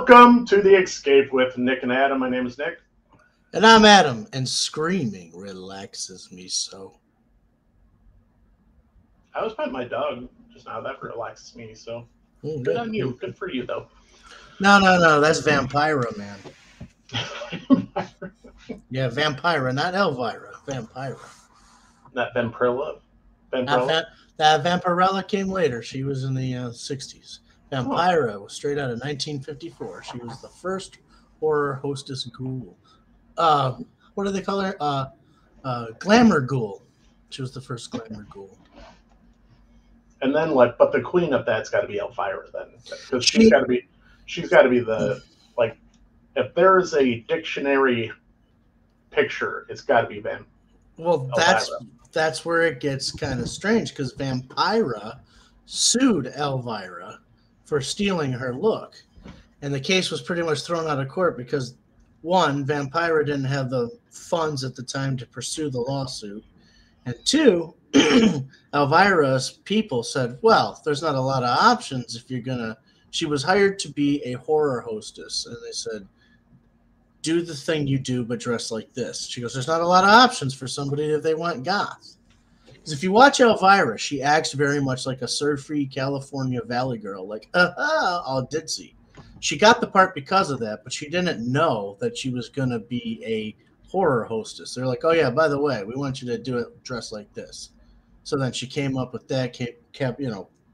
Welcome to The Escape with Nick and Adam. My name is Nick. And I'm Adam, and screaming relaxes me so. I was petting my dog just now. That relaxes me, so Oh, good on you. Good for you, though. No. That's Vampira, man. Yeah, Vampira, not Elvira. Vampira. Not Vampirella? That Vampirella came later. She was in the 60s. Vampira was straight out of 1954. She was the first horror hostess ghoul. What do they call her? Glamour ghoul. She was the first glamour ghoul. And then, but the queen of that's got to be Elvira then, because she's got to be the if there is a dictionary picture, it's got to be Elvira. Well, that's where it gets kind of strange, because Vampira sued Elvira for stealing her look, and the case was pretty much thrown out of court because, one, Vampira didn't have the funds at the time to pursue the lawsuit, and two, Elvira's people said, well, there's not a lot of options if you're gonna. She was hired to be a horror hostess, and they said, do the thing you do, but dress like this. She goes, there's not a lot of options for somebody if they want goth. Because if you watch Elvira, she acts very much like a surfy California Valley girl, like, all ditzy. She got the part because of that, but she didn't know that she was going to be a horror hostess. They're like, oh, yeah, by the way, we want you to do it dressed like this. So then she came up with that,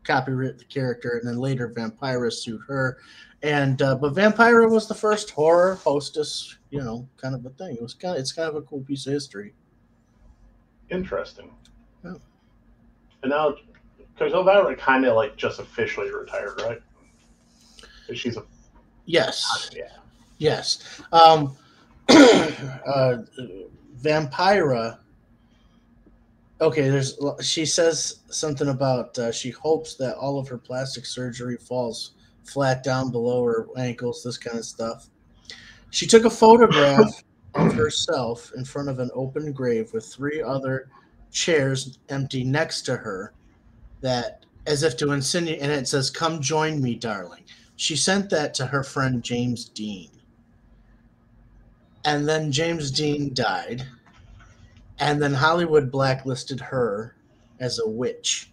copyright the character, and then later Vampira sued her. And but Vampira was the first horror hostess, kind of a thing. It's kind of a cool piece of history. Interesting. Yeah. And now, because Elvira kind of just officially retired, right? She's a yes, yeah, yes. Vampira. Okay, she says something about she hopes that all of her plastic surgery falls flat down below her ankles, this kind of stuff. She took a photograph of herself in front of an open grave with 3 other chairs empty next to her, that as if to insinuate, and it says, come join me, darling. She sent that to her friend James Dean. And then James Dean died. And then Hollywood blacklisted her as a witch.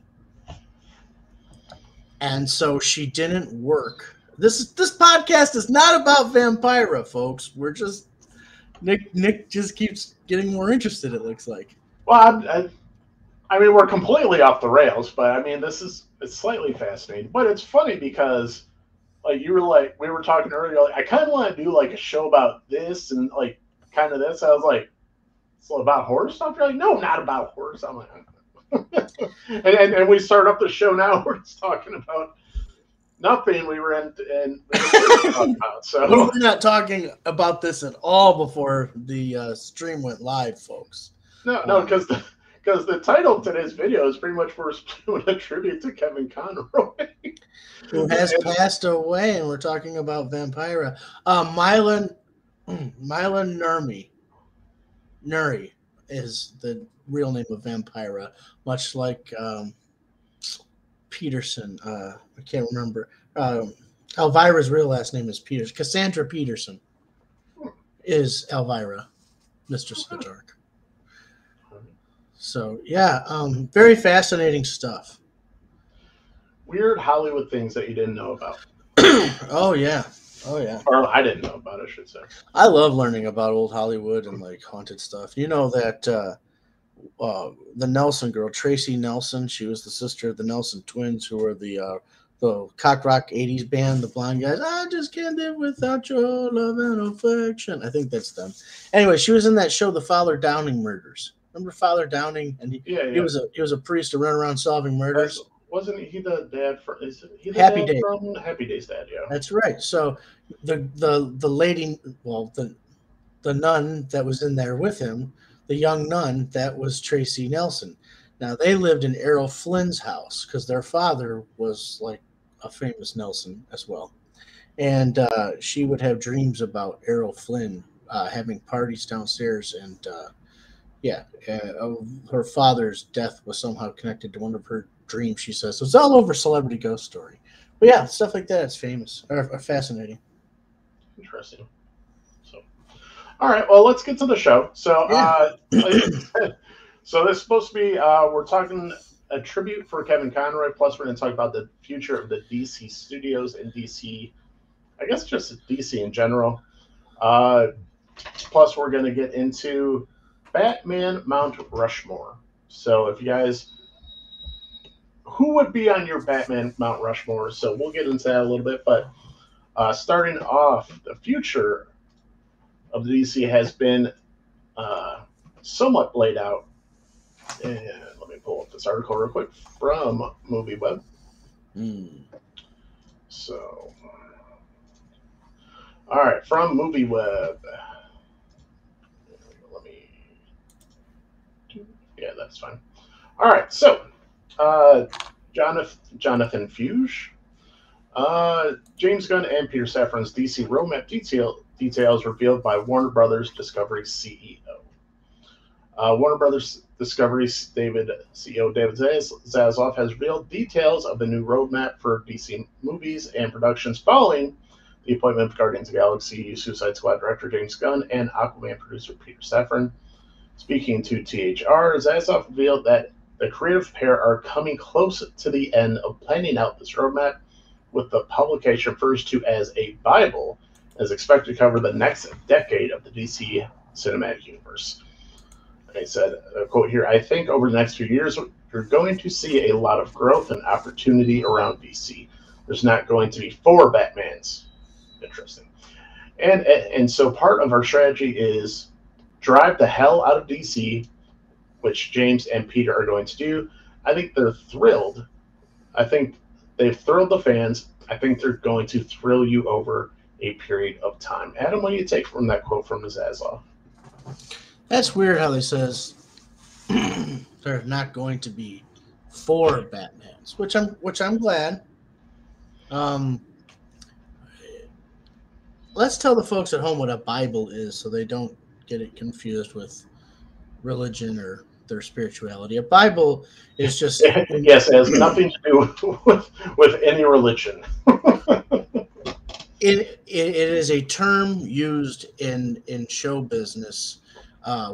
And so she didn't work. This podcast is not about Vampira, folks. We're just Nick just keeps getting more interested, it looks like. Well, I mean, we're completely off the rails, but I mean, it's slightly fascinating. But it's funny because, we were talking earlier, I kind of want to do a show about this and kind of this. I was like, so about horror stuff? You're like, no, not about horror stuff. I'm like, and we start up the show now. We're just talking about nothing we were in talking about. So we were not talking about this at all before the stream went live, folks. No, because the title of today's video is pretty much we're doing a tribute to Kevin Conroy, who has passed away, and we're talking about Vampira. Mylan Nuri is the real name of Vampira, much like Peterson. I can't remember. Elvira's real last name is Peterson. Cassandra Peterson is Elvira, Mistress of the Dark. So, yeah, very fascinating stuff. Weird Hollywood things that you didn't know about. Oh, yeah. Or I didn't know about, I should say. I love learning about old Hollywood and haunted stuff. You know that the Nelson girl, Tracy Nelson, she was the sister of the Nelson twins, who were the cock rock 80s band, the blonde guys. I just can't live without your love and affection. I think that's them. Anyway, she was in that show, The Father Downing Murders. Remember Father Downing? And he was a priest to run around solving murders. Wasn't he the dad for? Is he the Happy dad Days? From Happy Days dad? Yeah, that's right. So the lady, the nun that was in there with him, the young nun, that was Tracy Nelson. Now they lived in Errol Flynn's house because their father was a famous Nelson as well, and she would have dreams about Errol Flynn having parties downstairs, and her father's death was somehow connected to one of her dreams, she says. So it's all over Celebrity Ghost Story. But yeah, stuff like that is famous or fascinating. Interesting. So, all right. Well, let's get to the show. So, so this is supposed to be we're talking a tribute for Kevin Conroy. Plus, we're going to talk about the future of the DC studios and DC. I guess just DC in general. Plus, we're going to get into Batman Mount Rushmore. So, if you guys, who would be on your Batman Mount Rushmore? So, we'll get into that a little bit. But starting off, the future of the DC has been somewhat laid out. And let me pull up this article real quick from MovieWeb. So, all right, from MovieWeb. Let me. Yeah, that's fine. All right, so Jonathan Fuge, James Gunn, and Peter Safran's DC roadmap details revealed by Warner Brothers Discovery CEO. Warner Brothers Discovery CEO David Zaslav has revealed details of the new roadmap for DC movies and productions following the appointment of Guardians of the Galaxy, Suicide Squad director James Gunn, and Aquaman producer Peter Safran. Speaking to THR, Zaslav revealed that the creative pair are coming close to the end of planning out this roadmap, with the publication referred to as a Bible, is expected to cover the next decade of the DC cinematic universe. I said, quote here, I think over the next few years, you're going to see a lot of growth and opportunity around DC. There's not going to be 4 Batmans. Interesting. And so part of our strategy is drive the hell out of DC, which James and Peter are going to do. I think they're thrilled. I think they've thrilled the fans. I think they're going to thrill you over a period of time. Adam, what do you take from that quote from Zaslav? That's weird how they says there are not going to be 4 Batmans, which I'm glad. Let's tell the folks at home what a Bible is so they don't get it confused with religion or their spirituality. A Bible is just yes, it has nothing to do with any religion. It is a term used in show business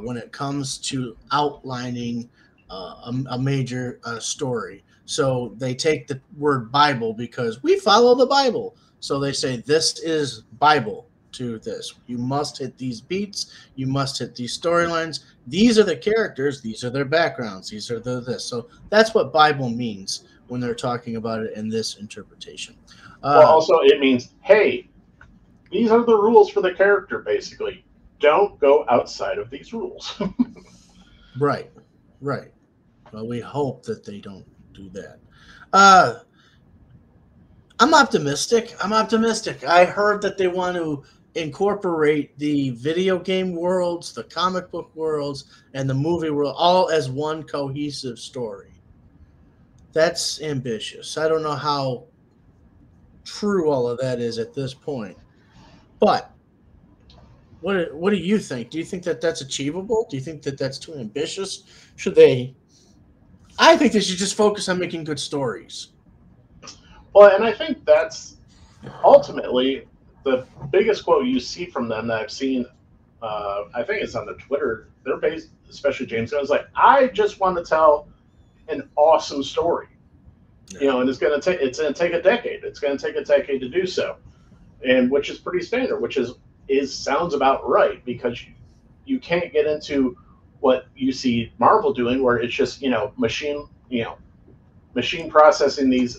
when it comes to outlining a major story. So they take the word Bible because we follow the Bible. So they say this is Bible to this. You must hit these beats. You must hit these storylines. These are the characters. These are their backgrounds. These are this. So that's what Bible means when they're talking about it in this interpretation. Well, also it means, hey, these are the rules for the character, basically. Don't go outside of these rules. Right. Well, we hope that they don't do that. I'm optimistic. I heard that they want to incorporate the video game worlds, the comic book worlds, and the movie world all as one cohesive story. That's ambitious. I don't know how true all of that is at this point. But what do you think? Do you think that that's achievable? Do you think that that's too ambitious? I think they should just focus on making good stories. Well, and I think that's ultimately the biggest quote you see from them that I've seen. I think it's on the Twitter. They're based, especially James Gunn, is like, I just want to tell an awesome story. Yeah. And it's going to take a decade. It's going to take a decade to do so, and which is pretty standard. Which is sounds about right, because you can't get into what you see Marvel doing, where it's just machine processing these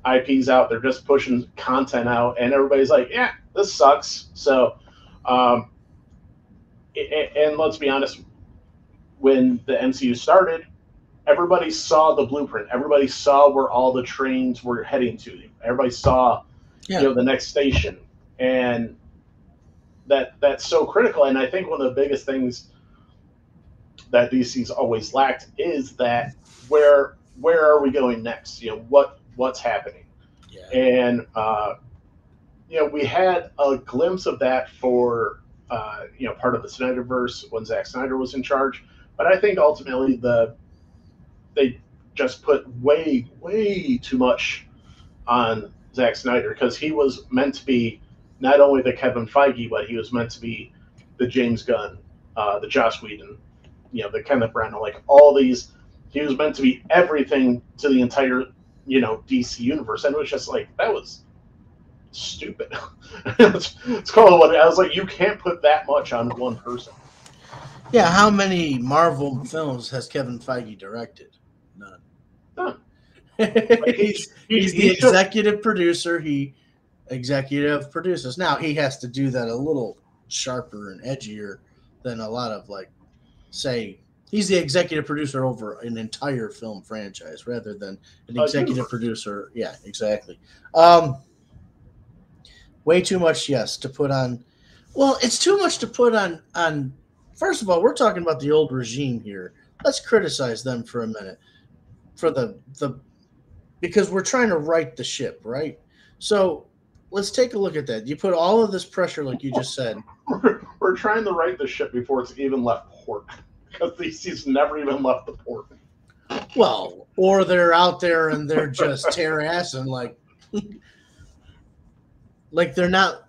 IPs out. They're just pushing content out, and everybody's like, yeah, this sucks. So, and let's be honest, when the MCU started, everybody saw the blueprint. Everybody saw where all the trains were heading to. Everybody saw, the next station, and that's so critical. And I think one of the biggest things that DC's always lacked is that where are we going next? What's happening? Yeah. And we had a glimpse of that for part of the Snyderverse when Zack Snyder was in charge. But I think ultimately they just put way too much on Zack Snyder, because he was meant to be not only the Kevin Feige, but he was meant to be the James Gunn, the Joss Whedon, the Kenneth Branagh, like all these. He was meant to be everything to the entire, DC universe, and it was just like that was stupid. it's called what I was like. You can't put that much on one person. Yeah, how many Marvel films has Kevin Feige directed? None. he's the executive producer. He executive produces. Now he has to do that a little sharper and edgier than a lot of say. He's the executive producer over an entire film franchise rather than an executive producer. Yeah, exactly. Way too much, yes, to put on. Well, it's too much to put on. First of all, we're talking about the old regime here. Let's criticize them for a minute for the because we're trying to right the ship, right? So let's take a look at that. You put all of this pressure, like you just said. We're trying to right the ship before it's even left port, because DC's never even left the port. Well, or they're out there and they're just tear-assing like they're not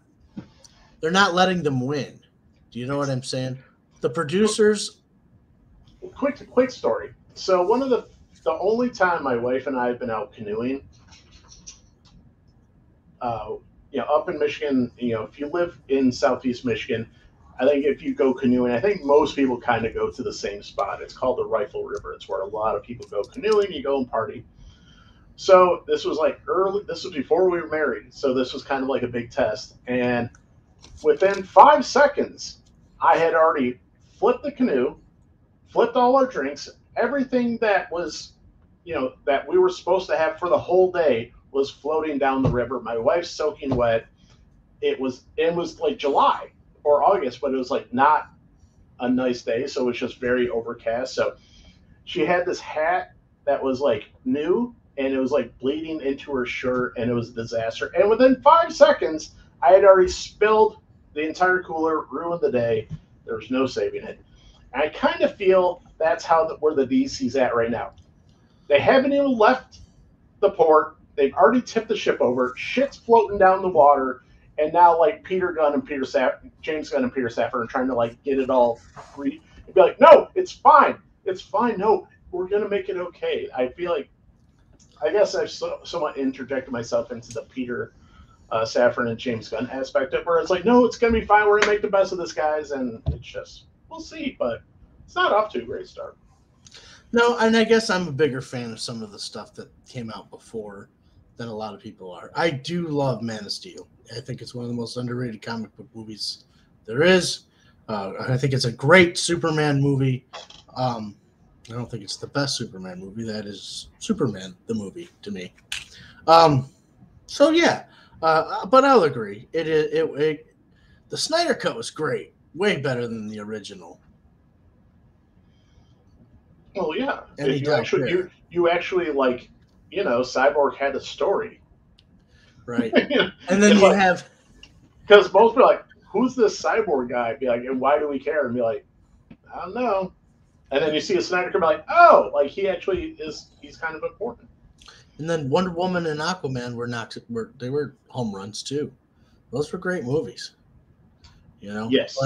letting them win. Do you know what I'm saying? The producers. Quick story. So one of the only time my wife and I have been out canoeing, up in Michigan, if you live in Southeast Michigan, I think if you go canoeing, I think most people kind of go to the same spot. It's called the Rifle River. It's where a lot of people go canoeing. You go and party. So this was this was before we were married. So this was kind of like a big test. And within 5 seconds, I had already flipped the canoe, flipped all our drinks, everything that was, that we were supposed to have for the whole day was floating down the river. My wife's soaking wet. It was like July or August, but it was like not a nice day. So it was just very overcast. So she had this hat that was like new, and it was like bleeding into her shirt, and it was a disaster. And within 5 seconds, I had already spilled the entire cooler, ruined the day. There was no saving it. And I kind of feel that's where the DC's at right now. They haven't even left the port. They've already tipped the ship over. Shit's floating down the water. And now, James Gunn and Peter Safran are trying to, get it all free. And be like, no, it's fine. It's fine. No, we're going to make it okay. I feel like, I guess I've somewhat interjected myself into the Peter Safran and James Gunn aspect of it, where it's like, no, it's going to be fine. We're going to make the best of this, guys. And it's just, we'll see. But it's not off to a great start. No, and I guess I'm a bigger fan of some of the stuff that came out before than a lot of people are. I do love Man of Steel. I think it's one of the most underrated comic book movies there is. I think it's a great Superman movie. I don't think it's the best Superman movie. That is Superman, the movie, to me. So yeah, but I'll agree. The Snyder Cut was great, way better than the original. Well, yeah. You actually Cyborg had a story. Right. And then you have... Because most people are like, who's this Cyborg guy? Be like, and why do we care? And be like, I don't know. And then you see a Snyder Cut, be like, oh, he actually he's kind of important. And then Wonder Woman and Aquaman were home runs too. Those were great movies. Yes.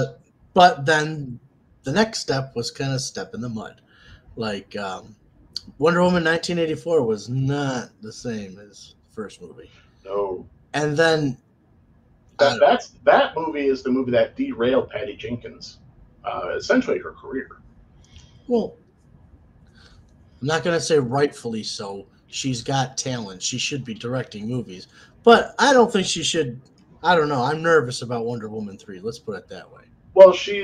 But then the next step was kind of step in the mud. Wonder Woman 1984 was not the same as the first movie. No. And then that movie is the movie that derailed Patty Jenkins, essentially her career. Well, I'm not going to say rightfully so. She's got talent. She should be directing movies. But I don't think she should. I don't know. I'm nervous about Wonder Woman 3. Let's put it that way. Well, she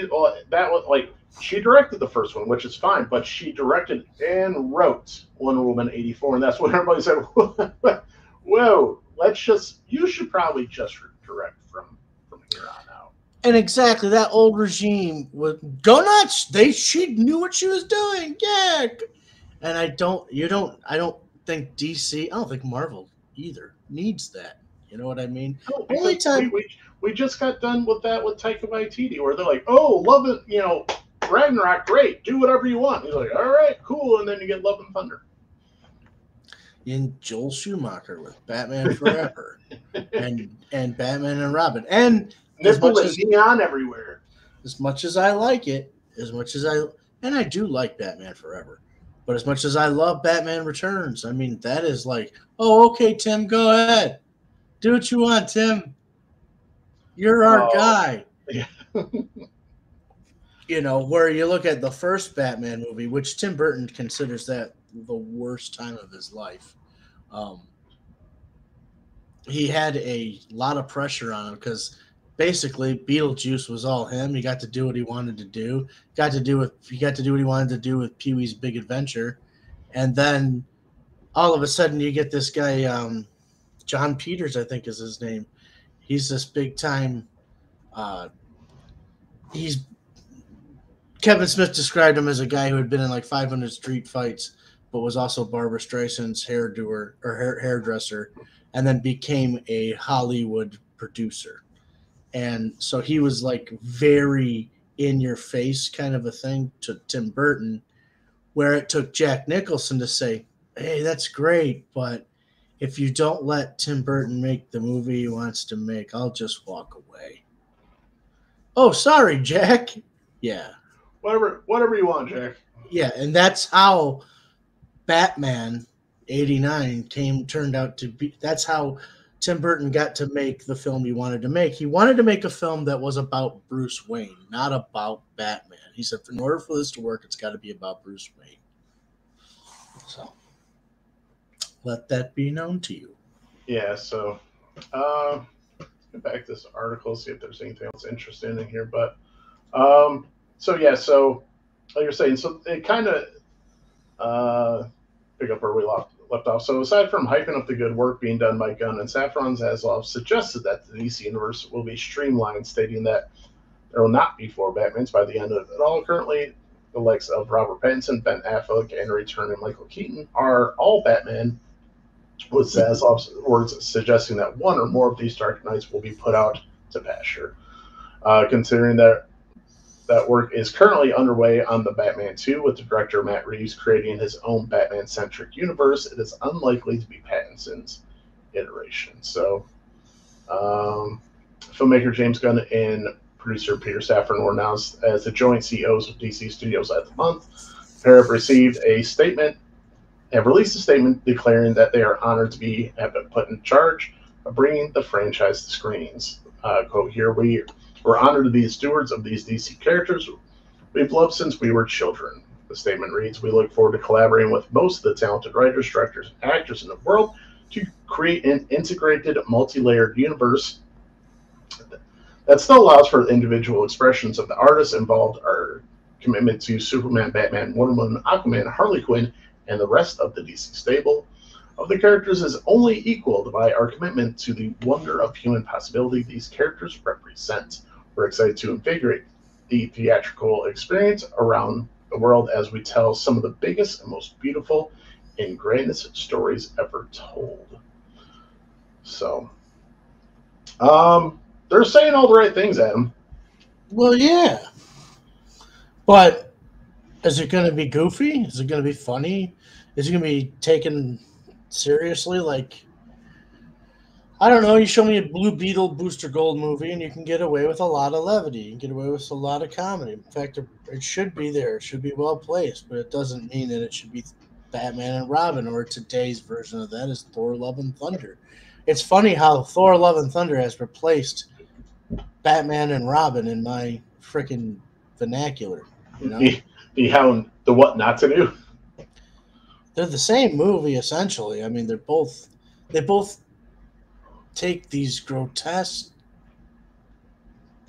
directed the first one, which is fine, but she directed and wrote Wonder Woman 84, and that's when everybody said, whoa, you should probably just direct from here on out. And exactly, that old regime would go nuts. She knew what she was doing. Yeah. And I don't think DC, I don't think Marvel either needs that. You know what I mean? No, only time we just got done with that with Taika Waititi, where they're like, oh, love it, Ragnarok, great, do whatever you want. He's like, all right, cool, and then you get Love and Thunder. in Joel Schumacher with Batman Forever and Batman and Robin. And nipple and neon everywhere. As much as I like it, and I do like Batman Forever, but as much as I love Batman Returns, I mean that is like, oh, okay, Tim, go ahead, do what you want, Tim. You're our guy. Yeah. You know, where you look at the first Batman movie, which Tim Burton considers that the worst time of his life. He had a lot of pressure on him because basically Beetlejuice was all him. He got to do what he wanted to do. He got to do what he wanted to do with Pee-wee's Big Adventure, and then all of a sudden you get this guy, John Peters, I think is his name. He's this big time. Kevin Smith described him as a guy who had been in like 500 street fights, but was also Barbra Streisand's hairdresser, and then became a Hollywood producer. And so he was like very in your face kind of a thing to Tim Burton, where it took Jack Nicholson to say, hey, that's great, but if you don't let Tim Burton make the movie he wants to make, I'll just walk away. Oh, sorry, Jack. Yeah. Whatever you want, Jack. Yeah, and that's how Batman 89 turned out to be. That's how Tim Burton got to make the film he wanted to make. He wanted to make a film that was about Bruce Wayne, not about Batman. He said, in order for this to work, it's got to be about Bruce Wayne. So, let that be known to you. Yeah, so let's get back to this article, see if there's anything else interesting in here. But so like you're saying, so it kind of pick up where we left off. So aside from hyping up the good work being done by Gunn and Safran, Zaslav suggested that the DC universe will be streamlined, stating that there will not be 4 Batmans by the end of it all. Currently, the likes of Robert Pattinson, Ben Affleck, and returning Michael Keaton are all Batman, with Zaslav's words suggesting that one or more of these Dark Knights will be put out to pasture. Considering that work is currently underway on the Batman 2, with the director Matt Reeves creating his own Batman-centric universe, it is unlikely to be Pattinson's iteration. So, filmmaker James Gunn and producer Peter Safran were announced as the joint CEOs of DC Studios last month. The pair have released a statement declaring that they are honored to have been put in charge of bringing the franchise to screens. Quote here, we're honored to be the stewards of these DC characters we've loved since we were children. The statement reads, we look forward to collaborating with most of the talented writers, directors, and actors in the world to create an integrated, multi-layered universe that still allows for the individual expressions of the artists involved. Our commitment to Superman, Batman, Wonder Woman, Aquaman, Harley Quinn, and the rest of the DC stable of the characters is only equaled by our commitment to the wonder of human possibility these characters represent. We're excited to invigorate the theatrical experience around the world as we tell some of the biggest and most beautiful and grandest stories ever told. So, they're saying all the right things, Adam. Well, yeah. But is it going to be goofy? Is it going to be funny? Is it going to be taken seriously? Like, I don't know. You show me a Blue Beetle Booster Gold movie and you can get away with a lot of levity. You can get away with a lot of comedy. In fact, it should be there. It should be well placed, but it doesn't mean that it should be Batman and Robin, or today's version of that is Thor Love and Thunder. It's funny how Thor Love and Thunder has replaced Batman and Robin in my freaking vernacular. You know? The what not to do? They're the same movie, essentially. I mean, they both take these grotesque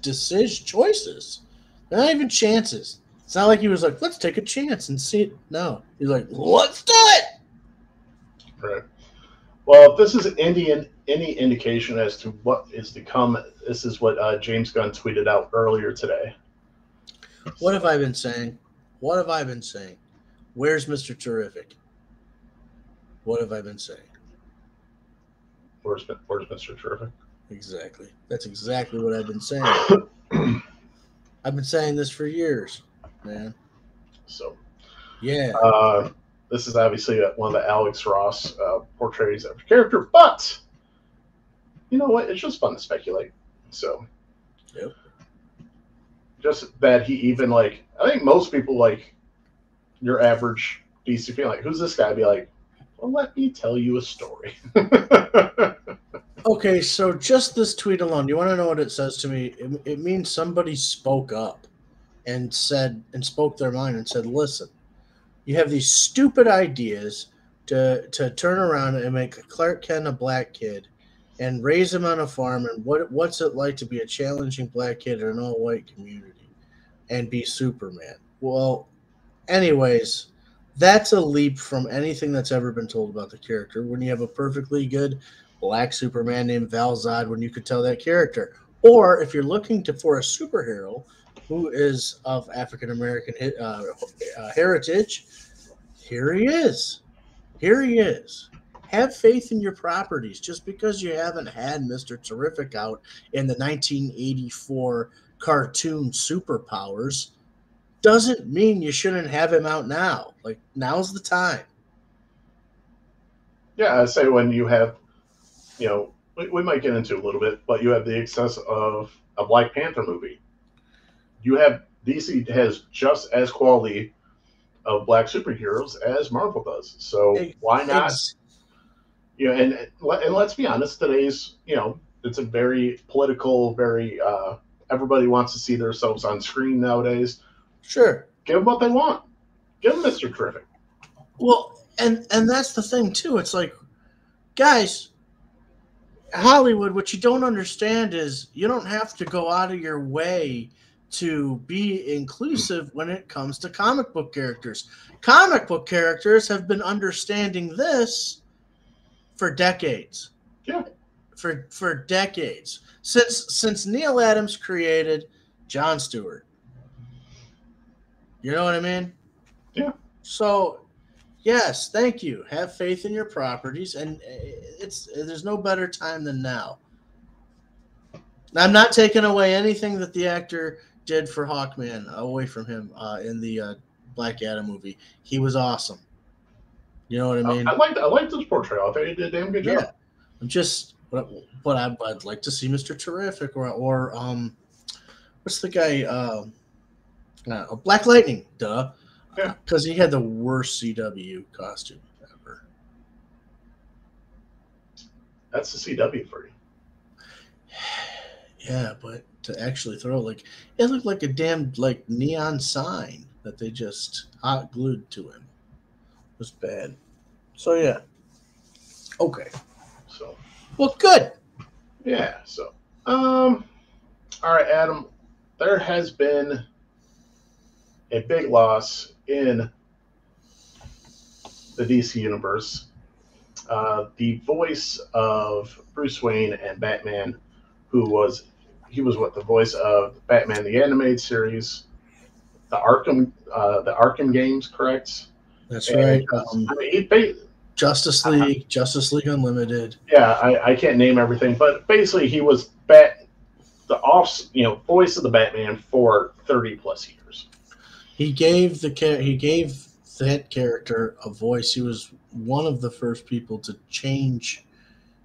choices. They're not even chances. It's not like he was like, let's take a chance and see it. No. He's like, let's do it! Right. Well, if this is any indication as to what is to come, this is what James Gunn tweeted out earlier today. What have I been saying? Where's Mr. Terrific? What have I been saying? Where's Mr. Terrific? Exactly. That's exactly what I've been saying. I've been saying this for years, man. So, yeah. this is obviously one of the Alex Ross portrays of the character, but you know what? It's just fun to speculate. So, Yep. just that he even like, I think most people like your average DC fan, like, who's this guy? Be like, well, let me tell you a story. Okay, so just this tweet alone, you want to know what it says to me? It means somebody spoke up and spoke their mind and said, listen, you have these stupid ideas to turn around and make Clark Kent a black kid and raise him on a farm, and what's it like to be a challenging black kid in an all-white community and be Superman? Well, anyways, that's a leap from anything that's ever been told about the character when you have a perfectly good black Superman named Val-Zod when you could tell that character. Or if you're looking for a superhero who is of African American heritage, here he is. Here he is. Have faith in your properties. Just because you haven't had Mr. Terrific out in the 1984 cartoon Superpowers doesn't mean you shouldn't have him out now. Like, now's the time. Yeah, I say when you have, you know, we might get into a little bit, but you have the excess of a Black Panther movie. You have DC has just as quality of black superheroes as Marvel does. So why not? You know, and let's be honest, today's, you know, it's a very political, very everybody wants to see themselves on screen nowadays. Sure. Give them what they want. Give them Mr. Terrific. Well, and that's the thing too. It's like, guys, Hollywood, what you don't understand is you don't have to go out of your way to be inclusive when it comes to comic book characters. Comic book characters have been understanding this for decades. Yeah. For decades. Since Neil Adams created John Stewart. You know what I mean? Yeah. So, yes, thank you. Have faith in your properties, and there's no better time than now. I'm not taking away anything that the actor did for Hawkman away from him in the Black Adam movie. He was awesome. You know what I mean? I liked his portrayal. I thought he did a damn good job. I'm just, but I'd like to see Mr. Terrific or what's the guy? Black Lightning, duh. Yeah. Because he had the worst CW costume ever. That's the CW for you. Yeah, but to actually throw it looked like a damn neon sign that they just hot glued to him. It was bad. So yeah. Okay. So. Well, good. Yeah. So. All right, Adam. There has been a big loss in the DC universe. The voice of Bruce Wayne and Batman, he was the voice of Batman the Animated Series, the Arkham games, correct? That's right. Justice League Unlimited. Yeah, I can't name everything, but basically he was the voice of the Batman for 30 plus years. He gave that character a voice. He was one of the first people to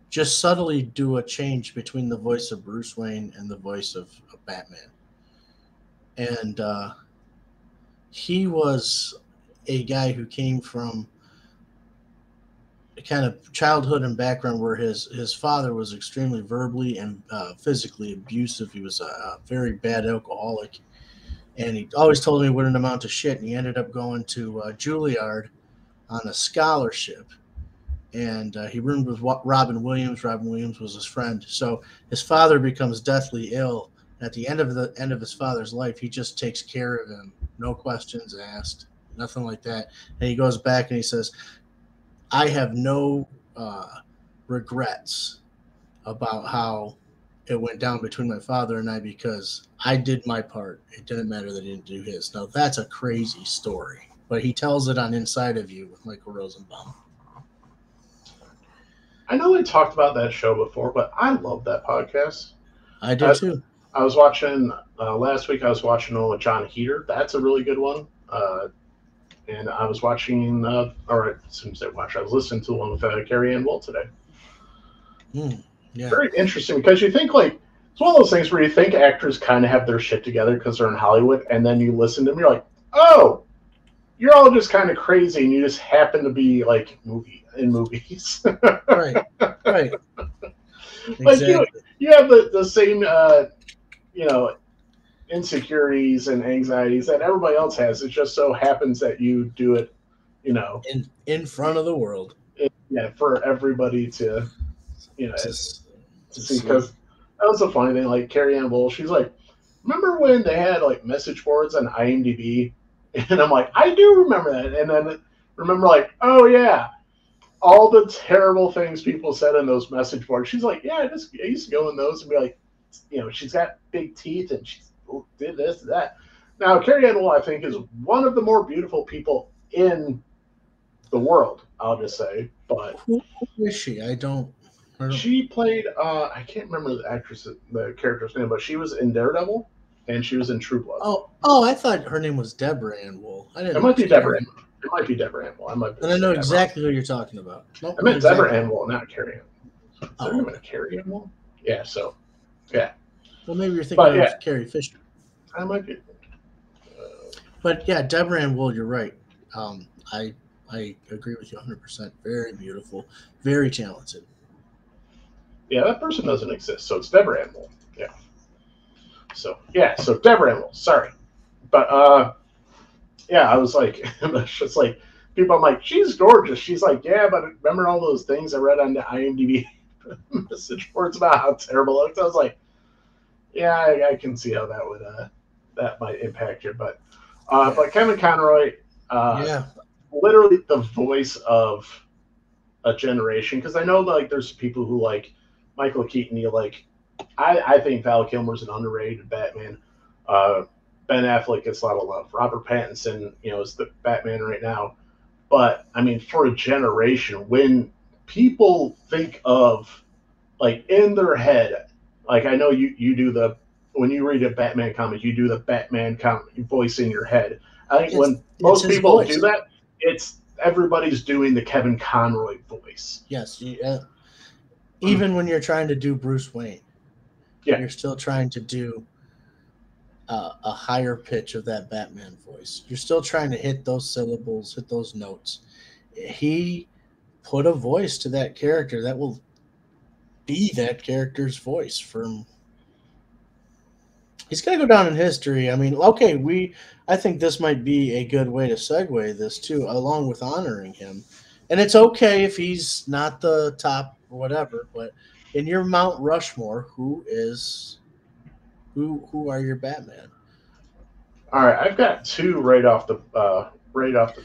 just subtly do a change between the voice of Bruce Wayne and the voice of Batman. And he was a guy who came from a kind of childhood and background where his father was extremely verbally and physically abusive. He was a very bad alcoholic. And he always told me he wouldn't amount to shit. And he ended up going to Juilliard on a scholarship. And he roomed with Robin Williams. Robin Williams was his friend. So his father becomes deathly ill. And at the end of his father's life, he just takes care of him. No questions asked. Nothing like that. And he goes back and he says, I have no regrets about how it went down between my father and I because I did my part. It didn't matter that he didn't do his. Now, that's a crazy story, but he tells it on Inside of You with Michael Rosenbaum. I know we talked about that show before, but I love that podcast. I do too. I was watching last week. I was watching one with John Heater. That's a really good one. and I was watching, or as soon as I watched, I was listening to one with Carrie Ann Wool today. Yeah. Very interesting because you think like it's one of those things where you think actors kind of have their shit together because they're in Hollywood, and then you listen to them, you're like, oh, you're all just kind of crazy, and you just happen to be like in movies. Right. Like exactly. you have the same insecurities and anxieties that everybody else has. It just so happens that you do it, in front of the world. For everybody to to see. Because that was a funny thing. Like Carrie Ann Wool, she's like, remember when they had like message boards on IMDb? And I'm like, I do remember that. And then remember like, oh yeah, all the terrible things people said in those message boards. She's like, yeah, I used to go in those and be like, she's got big teeth and she did this and that. Now, Carrie Ann Wool, I think, is one of the more beautiful people in the world, I'll just say. But who is she? I don't. She played, I can't remember the character's name, but she was in Daredevil and she was in True Blood. Oh, I thought her name was Deborah Ann Wool. It might be Deborah Ann Wool. It might be Deborah Ann Wool. And I know exactly who you're talking about. Nope, I meant Deborah Ann Wool, not Carrie Ann Wool. I meant Carrie Ann Wool? Yeah, so, yeah. Well, maybe you're thinking of Carrie Fisher. I might be. But yeah, Deborah Ann Wool, you're right. I agree with you 100%. Very beautiful, very talented. Yeah, that person doesn't exist, so it's Deborah Ann Wool. Yeah. So Deborah Ann Wool. Sorry, but I was like, it's just like people. I'm like, she's gorgeous. She's like, yeah, but remember all those things I read on the IMDb message boards about how terrible it looked? I was like, yeah, I can see how that might impact you, but Kevin Conroy, literally the voice of a generation. Because I know like there's people who like Michael Keaton. I think Val Kilmer's an underrated Batman. Ben Affleck gets a lot of love. Robert Pattinson, is the Batman right now. But I mean, for a generation, when people think of like in their head, like I know you when you read a Batman comic, you do the Batman voice in your head. I think when most people do that, it's everybody's doing the Kevin Conroy voice. Yes. Even when you're trying to do Bruce Wayne, you're still trying to do a higher pitch of that Batman voice. You're still trying to hit those syllables, hit those notes. He put a voice to that character that will be that character's voice from. He's going to go down in history. I mean, okay, I think this might be a good way to segue this too, along with honoring him. And it's okay if he's not the top or whatever, but in your Mount Rushmore, who are your Batman? All right, I've got two right off the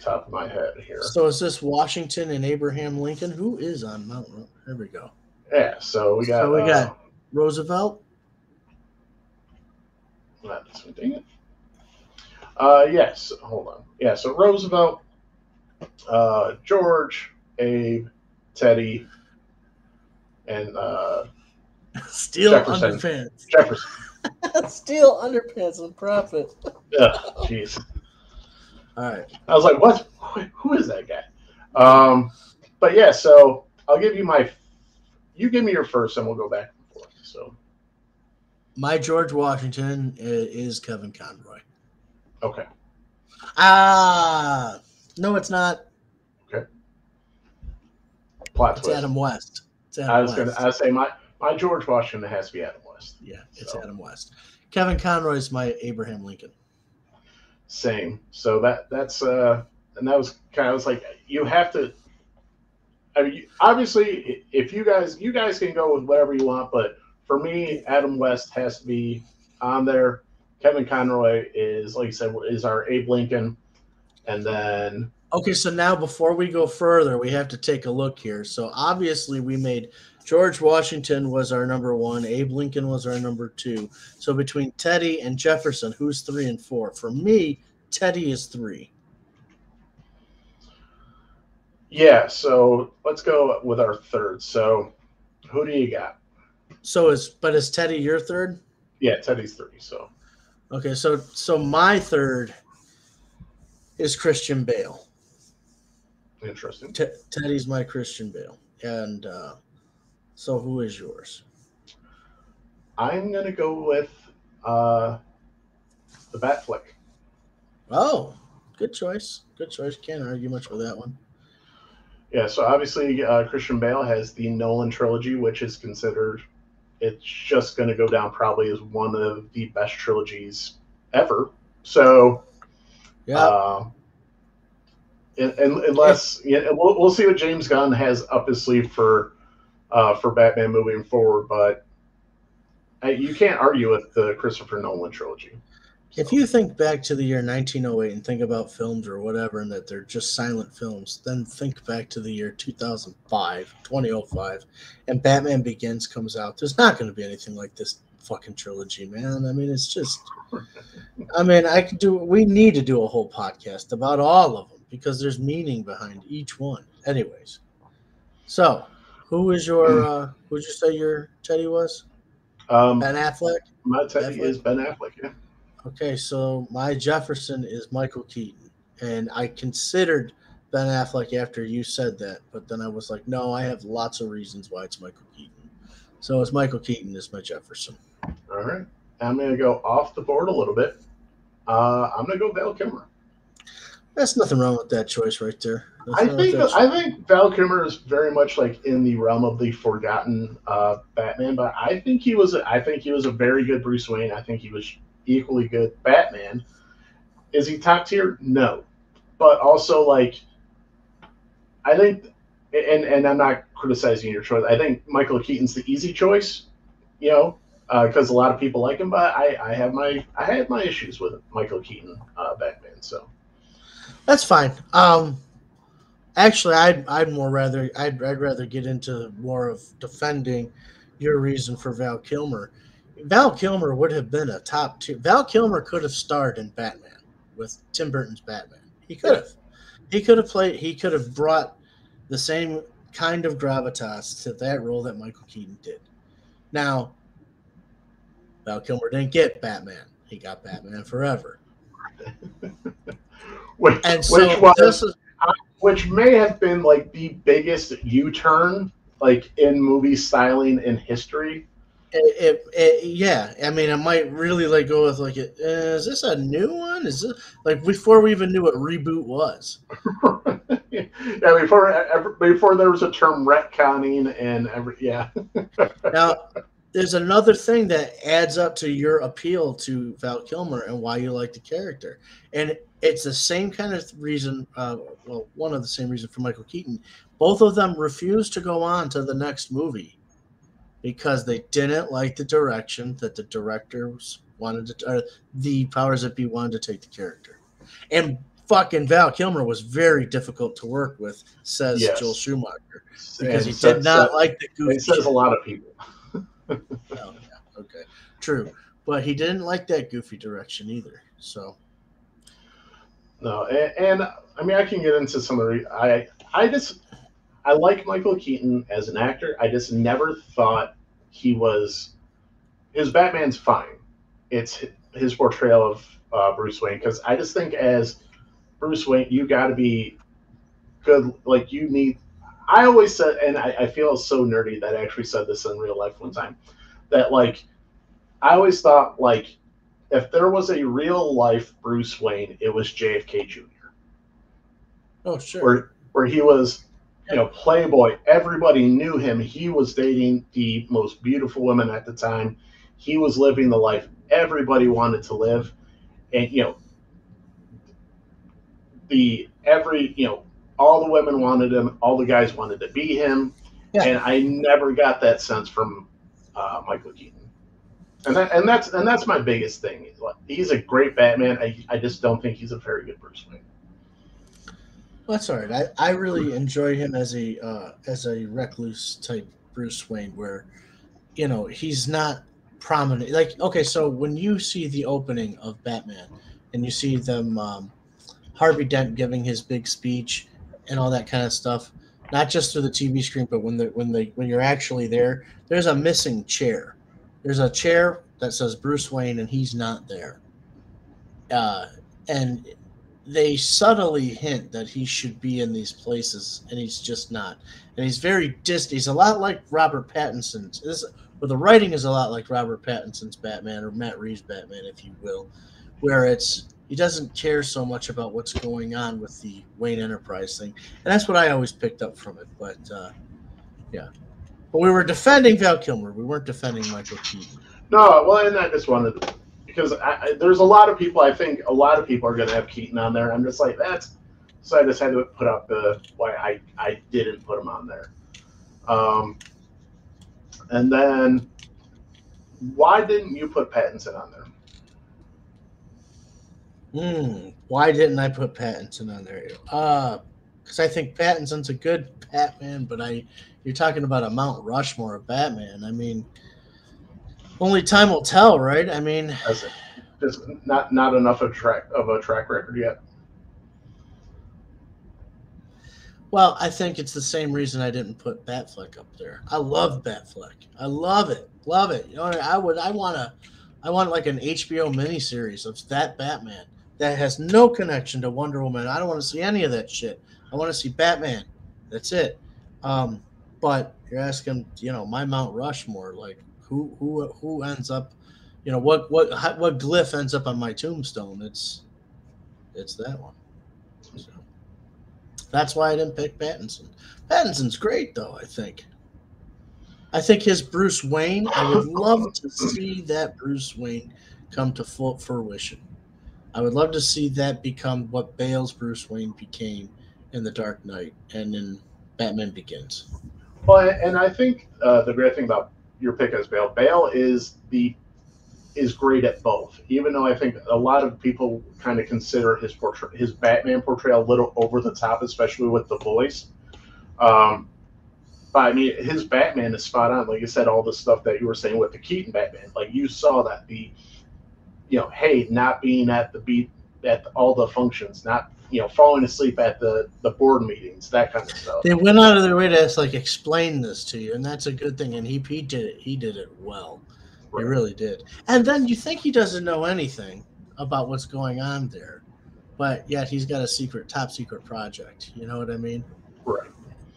top of my head here. So is this Washington and Abraham Lincoln? Who is on Mount Rushmore? There we go. Yeah, so we got Roosevelt. Not this one, dang it. Yes, hold on. Yeah, so Roosevelt, George, Abe, Teddy, and Steel Jefferson. Underpants. Jefferson. Steel Underpants and Profit. Jeez. All right. I was like, what? Who is that guy? But yeah, so I'll give you you give me your first, and we'll go back and forth. So. My George Washington is Kevin Conroy. Okay. No, it's not. Okay. Plot it's twist. Adam West. I was gonna say my George Washington has to be Adam West. Yeah, it's Adam West. Kevin Conroy is my Abraham Lincoln. Same. So that's and that was kind of, I was like, you have to. I mean, obviously, if you guys can go with whatever you want, but for me, Adam West has to be on there. Kevin Conroy is, like you said, is our Abe Lincoln. And then... Okay, so now before we go further, we have to take a look here. So obviously we made George Washington was our number one. Abe Lincoln was our number two. So between Teddy and Jefferson, who's 3 and 4? For me, Teddy is 3. Yeah, so let's go with our third. So who do you got? So is Teddy your third? Yeah, Teddy's 3. So okay, so my third is Christian Bale. Interesting. Teddy's my Christian Bale. And so who is yours? I'm gonna go with the Batfleck. Oh, good choice. Good choice. Can't argue much with that one. Yeah, so obviously Christian Bale has the Nolan trilogy, which is considered, it's just going to go down probably as one of the best trilogies ever. So, yeah, unless we'll see what James Gunn has up his sleeve for Batman moving forward, but you can't argue with the Christopher Nolan trilogy. So. If you think back to the year 1908 and think about films or whatever, and that they're just silent films, then think back to the year 2005, and Batman Begins comes out. There's not going to be anything like this fucking trilogy, man. I mean, it's just, I mean, we need to do a whole podcast about all of them because there's meaning behind each one. Anyways, so who is your, who'd you say your Teddy was? Ben Affleck? My Teddy is Ben Affleck, yeah. Okay, so my Jefferson is Michael Keaton, and I considered Ben Affleck after you said that, but then I was like, no, I have lots of reasons why it's Michael Keaton. So it's Michael Keaton is my Jefferson. All right. I'm going to go off the board a little bit. I'm going to go Val Kilmer. There's nothing wrong with that choice right there. I think Val Kilmer is very much like in the realm of the forgotten Batman, but I think he was a very good Bruce Wayne. I think he was equally good Batman. Is he top tier? No. But also, like, I think, and I'm not criticizing your choice, I think Michael Keaton's the easy choice, because a lot of people like him, but I have my issues with Michael Keaton Batman, so. That's fine. Actually, I'd rather get into more of defending your reason for Val Kilmer. Val Kilmer would have been a top tier. Val Kilmer could have starred in Batman with Tim Burton's Batman. He could have. He could have played. He could have brought the same kind of gravitas to that role that Michael Keaton did. Now, Val Kilmer didn't get Batman. He got Batman Forever. Which may have been like the biggest U-turn like in movie styling in history. Yeah, I mean, I might really like go with like, is this a new one? Is this like before we even knew what reboot was? Yeah, before there was a term retconning and Now, there's another thing that adds up to your appeal to Val Kilmer and why you like the character, and it's the same kind of reason. One of the same reasons for Michael Keaton. Both of them refused to go on to the next movie because they didn't like the direction that the directors wanted to, or the powers that be wanted to take the character. And fucking Val Kilmer was very difficult to work with, says Joel Schumacher, because he did not like the goofy. It says a lot of people. Oh, yeah, okay, true, but he didn't like that goofy direction either. So, no, and I mean, I can get into some of the. I like Michael Keaton as an actor. I just never thought his Batman's fine. It's his portrayal of Bruce Wayne, because I just think as Bruce Wayne, you got to be good. Like I always said, and I feel so nerdy that I actually said this in real life one time, that like I always thought like if there was a real life Bruce Wayne, it was JFK Jr. Oh, sure. Where he was, playboy. Everybody knew him. He was dating the most beautiful women at the time. He was living the life everybody wanted to live, and all the women wanted him. All the guys wanted to be him, and I never got that sense from Michael Keaton. And that's my biggest thing. He's a great Batman. I just don't think he's a very good Bruce Wayne. Well, that's all right. I really enjoy him as a recluse type Bruce Wayne, where he's not prominent. Like, okay, so when you see the opening of Batman and you see them Harvey Dent giving his big speech and all that kind of stuff, not just through the TV screen, but when you're actually there, there's a missing chair. There's a chair that says Bruce Wayne, and he's not there. And they subtly hint that he should be in these places, and he's just not. And he's very distant. He's a lot like Robert Pattinson's. Well, the writing is a lot like Robert Pattinson's Batman, or Matt Reeves' Batman, if you will, where he doesn't care so much about what's going on with the Wayne Enterprise thing, and that's what I always picked up from it. But yeah, but we were defending Val Kilmer. We weren't defending Michael Keaton. No, well, and I just wanted to, because there's a lot of people. I think a lot of people are going to have Keaton on there. I'm just like, that's. So I just had to put up why I didn't put him on there. And then, why didn't you put Pattinson on there? Why didn't I put Pattinson on there? Because I think Pattinson's a good Batman, but you're talking about a Mount Rushmore of Batman. I mean, only time will tell, right? I mean, just not enough of a track record yet. Well, I think it's the same reason I didn't put Batfleck up there. I love Batfleck. I love it. You know, I want like an HBO miniseries of that Batman that has no connection to Wonder Woman. I don't want to see any of that shit. I want to see Batman. That's it. But you're asking, you know, my Mount Rushmore, like who ends up, you know, what glyph ends up on my tombstone? It's that one. So that's why I didn't pick Pattinson. Pattinson's great, though, I think. I think his Bruce Wayne, I would love to see that Bruce Wayne come to full fruition. I would love to see that become what Bale's Bruce Wayne became in The Dark Knight and in Batman Begins. Well, and I think the great thing about your pick as Bale is great at both. Even though I think a lot of people kind of consider his Batman portrayal a little over the top, especially with the voice. But I mean, his Batman is spot on. Like you said, all the stuff that you were saying with the Keaton Batman, like you saw that not being at all the functions, not falling asleep at the board meetings, that kind of stuff. They went out of their way to explain this to you, and that's a good thing. And he did it. He did it well. Right. He really did. And then you think he doesn't know anything about what's going on there, but yet he's got a top secret project. You know what I mean? Right.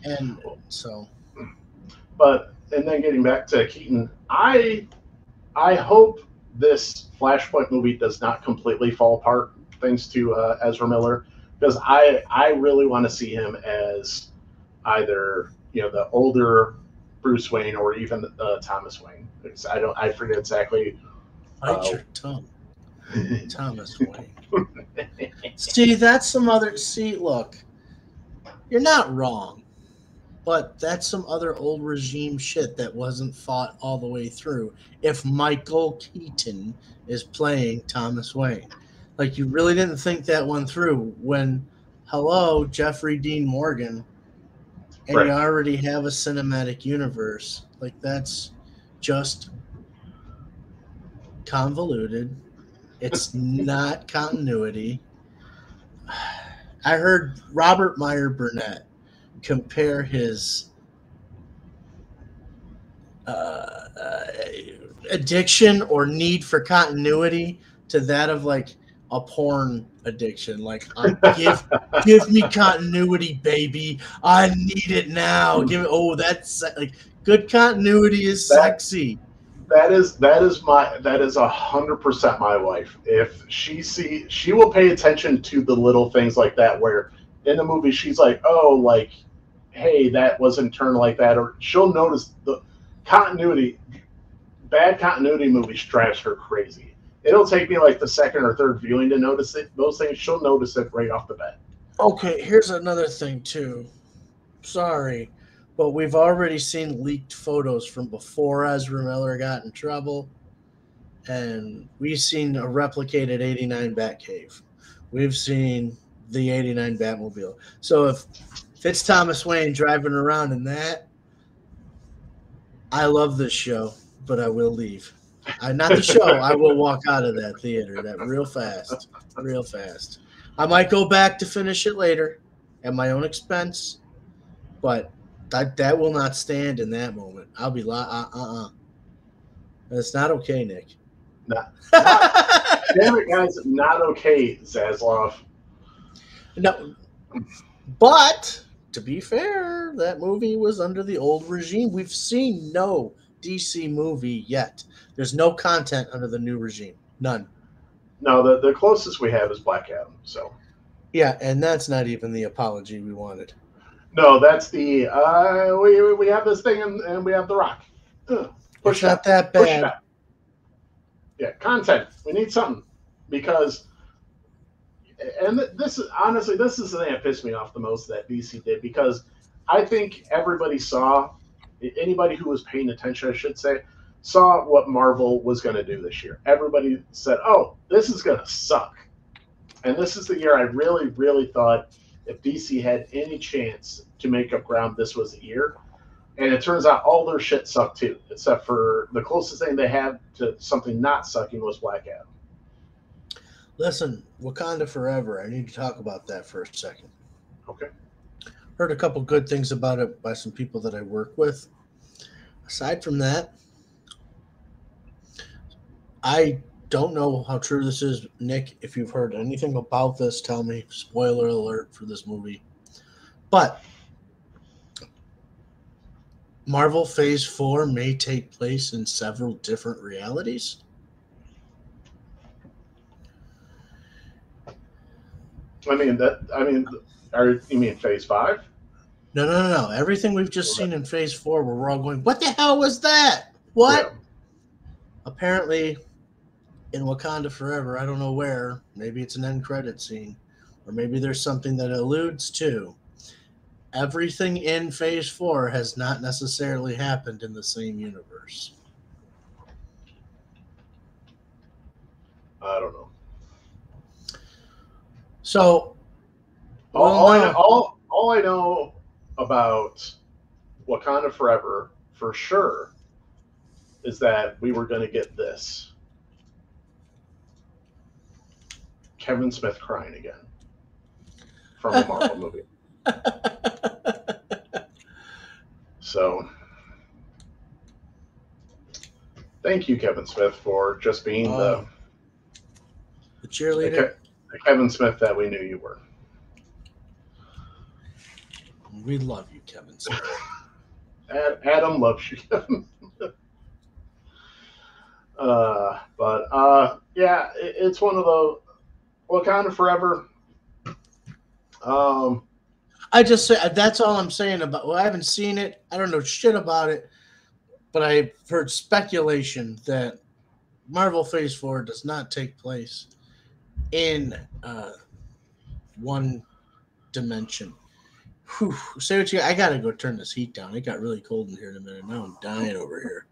And so. And then getting back to Keaton, I hope this Flashpoint movie does not completely fall apart thanks to Ezra Miller, because I really want to see him as either the older Bruce Wayne or even Thomas Wayne. I forget exactly. Bite your tongue, Thomas Wayne. See, that's some other. See, look, you're not wrong, but that's some other old regime shit that wasn't fought all the way through. If Michael Keaton is playing Thomas Wayne, like you really didn't think that one through when, hello, Jeffrey Dean Morgan, and right. You already have a cinematic universe. Like that's just convoluted. It's not continuity. I heard Robert Meyer Burnett compare his addiction or need for continuity to that of like a porn addiction. Like, give me continuity, baby. I need it now. That's like good continuity is sexy. That is 100% my wife. If she will pay attention to the little things like that, where in the movie she's like, oh, like, hey, that wasn't turned like that, or she'll notice the continuity. Bad continuity movies drives her crazy. It'll take me like the second or third viewing to notice it. Those things, she'll notice it right off the bat. Okay, here's another thing too. Sorry, but we've already seen leaked photos from before Ezra Miller got in trouble, and we've seen a replicated '89 Batcave. We've seen the '89 Batmobile. So if it's Thomas Wayne driving around in that, I love this show, but I will leave. Not the show. I will walk out of that theater real fast. I might go back to finish it later at my own expense, but that will not stand in that moment. I'll be That's not okay, Nick. Damn it, guys. Not okay, Zaslav. No, but to be fair, that movie was under the old regime. We've seen no DC movie yet. There's no content under the new regime. None. No, the closest we have is Black Adam. So Yeah, and that's not even the apology we wanted. no, that's the we have this thing and we have The Rock. Push it's not that bad. Push it out. Yeah, content. We need something because, and this is honestly this is the thing that pissed me off the most that DC did because I think everybody saw, anybody who was paying attention, I should say, saw what Marvel was going to do this year. Everybody said, "Oh, this is going to suck," and this is the year I really, really thought if DC had any chance to make up ground, this was the year. And it turns out all their shit sucked too, except for the closest thing they had to something not sucking was Black Adam. Listen, Wakanda Forever. I need to talk about that for a second. Okay. Heard a couple good things about it by some people that I work with. Aside from that, I don't know how true this is. Nick, if you've heard anything about this, tell me. Spoiler alert for this movie. But Marvel Phase 4 may take place in several different realities. You mean Phase 5? No. Everything we've just seen in Phase 4, where we're all going, what the hell was that? What? Yeah. Apparently, in Wakanda Forever, I don't know where, maybe it's an end credit scene, or maybe there's something that alludes to, everything in Phase 4 has not necessarily happened in the same universe. I don't know. So, all I know about Wakanda Forever for sure is that we were going to get this. Kevin Smith crying again from a Marvel movie. So, thank you, Kevin Smith, for just being the cheerleader. The Kevin Smith that we knew you were. We love you, Kevin Smith. Adam loves you, Kevin. Yeah, it's one of the Wakanda Forever. I just say that's all I'm saying about. Well, I haven't seen it. I don't know shit about it, but I've heard speculation that Marvel Phase 4 does not take place in one dimension. Whew. Say what you. I gotta go turn this heat down. It got really cold in here in a minute. Now I'm dying over here.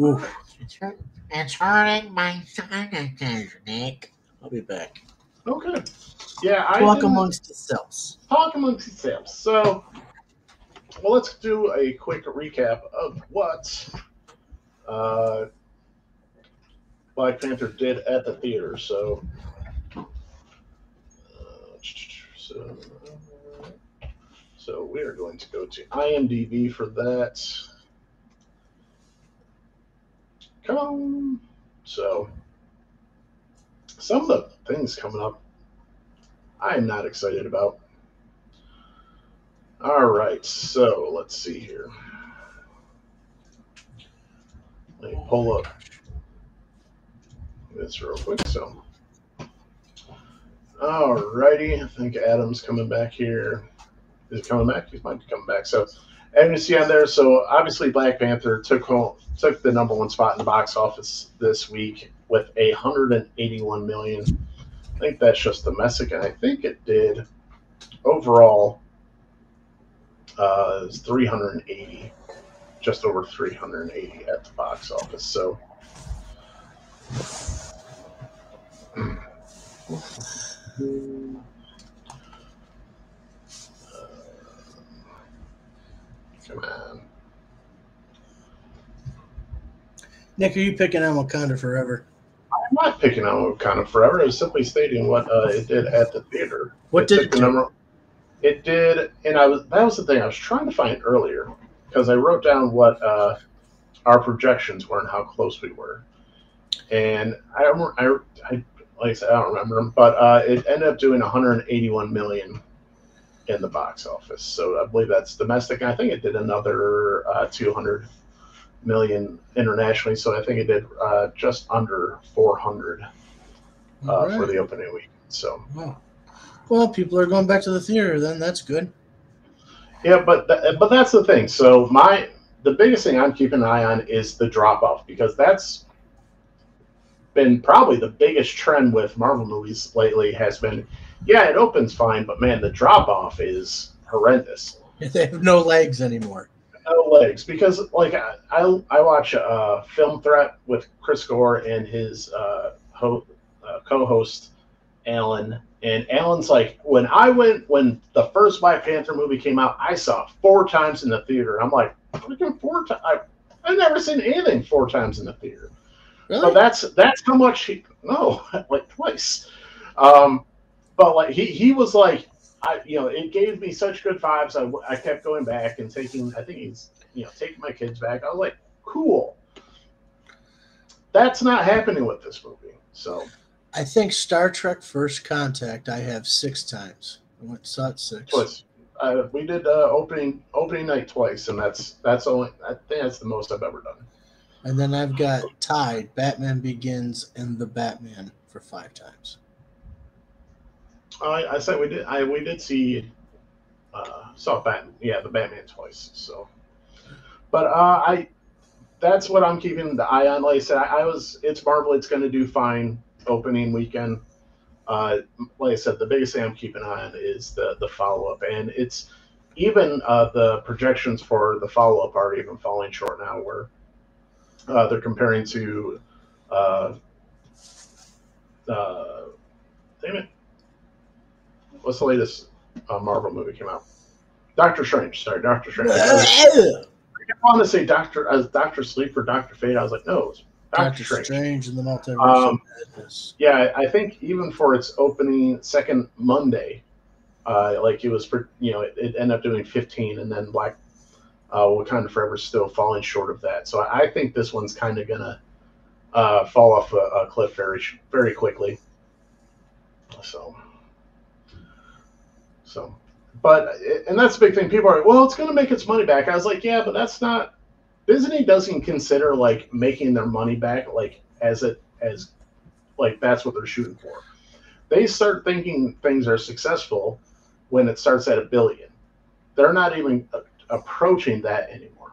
Ooh. It's hurting my sinuses, Nick. I'll be back. Okay. Yeah, talk amongst yourselves. Talk amongst yourselves. So, well, let's do a quick recap of what Black Panther did at the theater. So we are going to go to IMDb for that. Come on. So, some of the things coming up I am not excited about. All right, so let's see here. Let me pull up this real quick. So, all righty, I think Adam's coming back here. Is he coming back? He might be coming back. So, and you see on there, so obviously Black Panther took the #1 spot in the box office this week with $181 million. I think that's just domestic, and I think it did overall is 380, just over 380 at the box office. So, come on. Nick, are you picking on Wakanda Forever? I'm not picking on Wakanda Forever. I was simply stating what it did at the theater. What did it do? It did, and that was the thing I was trying to find earlier because I wrote down what our projections were and how close we were. And I like I said, I don't remember, but it ended up doing 181 million in the box office. So I believe that's domestic. I think it did another 200 million internationally. So I think it did just under 400 for the opening week. So, well, people are going back to the theater. Then that's good. Yeah, but that's the thing. So the biggest thing I'm keeping an eye on is the drop off, because that's been probably the biggest trend with Marvel movies lately. Has been, yeah, it opens fine, but man, the drop off is horrendous. They have no legs anymore. No legs, because like I watch Film Threat with Chris Gore and his co-host Alan. And Alan's like, when the first Black Panther movie came out, I saw it 4 times in the theater. I'm like, freaking 4 times? I've never seen anything 4 times in the theater. Really? But that's how much like twice. But like he was like, it gave me such good vibes. I kept going back and taking my kids back. I was like, cool. That's not happening with this movie. So I think Star Trek First Contact I have 6 times. I went saw it 6. Twice. We did opening night twice, and that's only, I think that's the most I've ever done. And then I've got tied Batman Begins and The Batman for 5 times. I said we did see saw Batman, the Batman twice. So, but that's what I'm keeping the eye on. Like I said, it's Marvel. It's going to do fine opening weekend. Like I said, the biggest thing I'm keeping an eye on is the follow up, and it's even the projections for the follow up are even falling short now, where they're comparing to damn it, what's the latest Marvel movie came out? Doctor Strange. Sorry, Doctor Strange. I want to say Doctor Sleep or Doctor Fate. I was like, no, it's Doctor Strange in the Multiverse of Madness. Yeah, I think even for its opening second Monday, like it was for, it ended up doing 15, and then Wakanda Forever is still falling short of that. So I think this one's kind of gonna fall off a cliff very, very quickly. So, but and that's the big thing. People are like, well, it's gonna make its money back. I was like, yeah, but that's not. Disney doesn't consider like making their money back like as like that's what they're shooting for. They start thinking things are successful when it starts at $1 billion. They're not even approaching that anymore.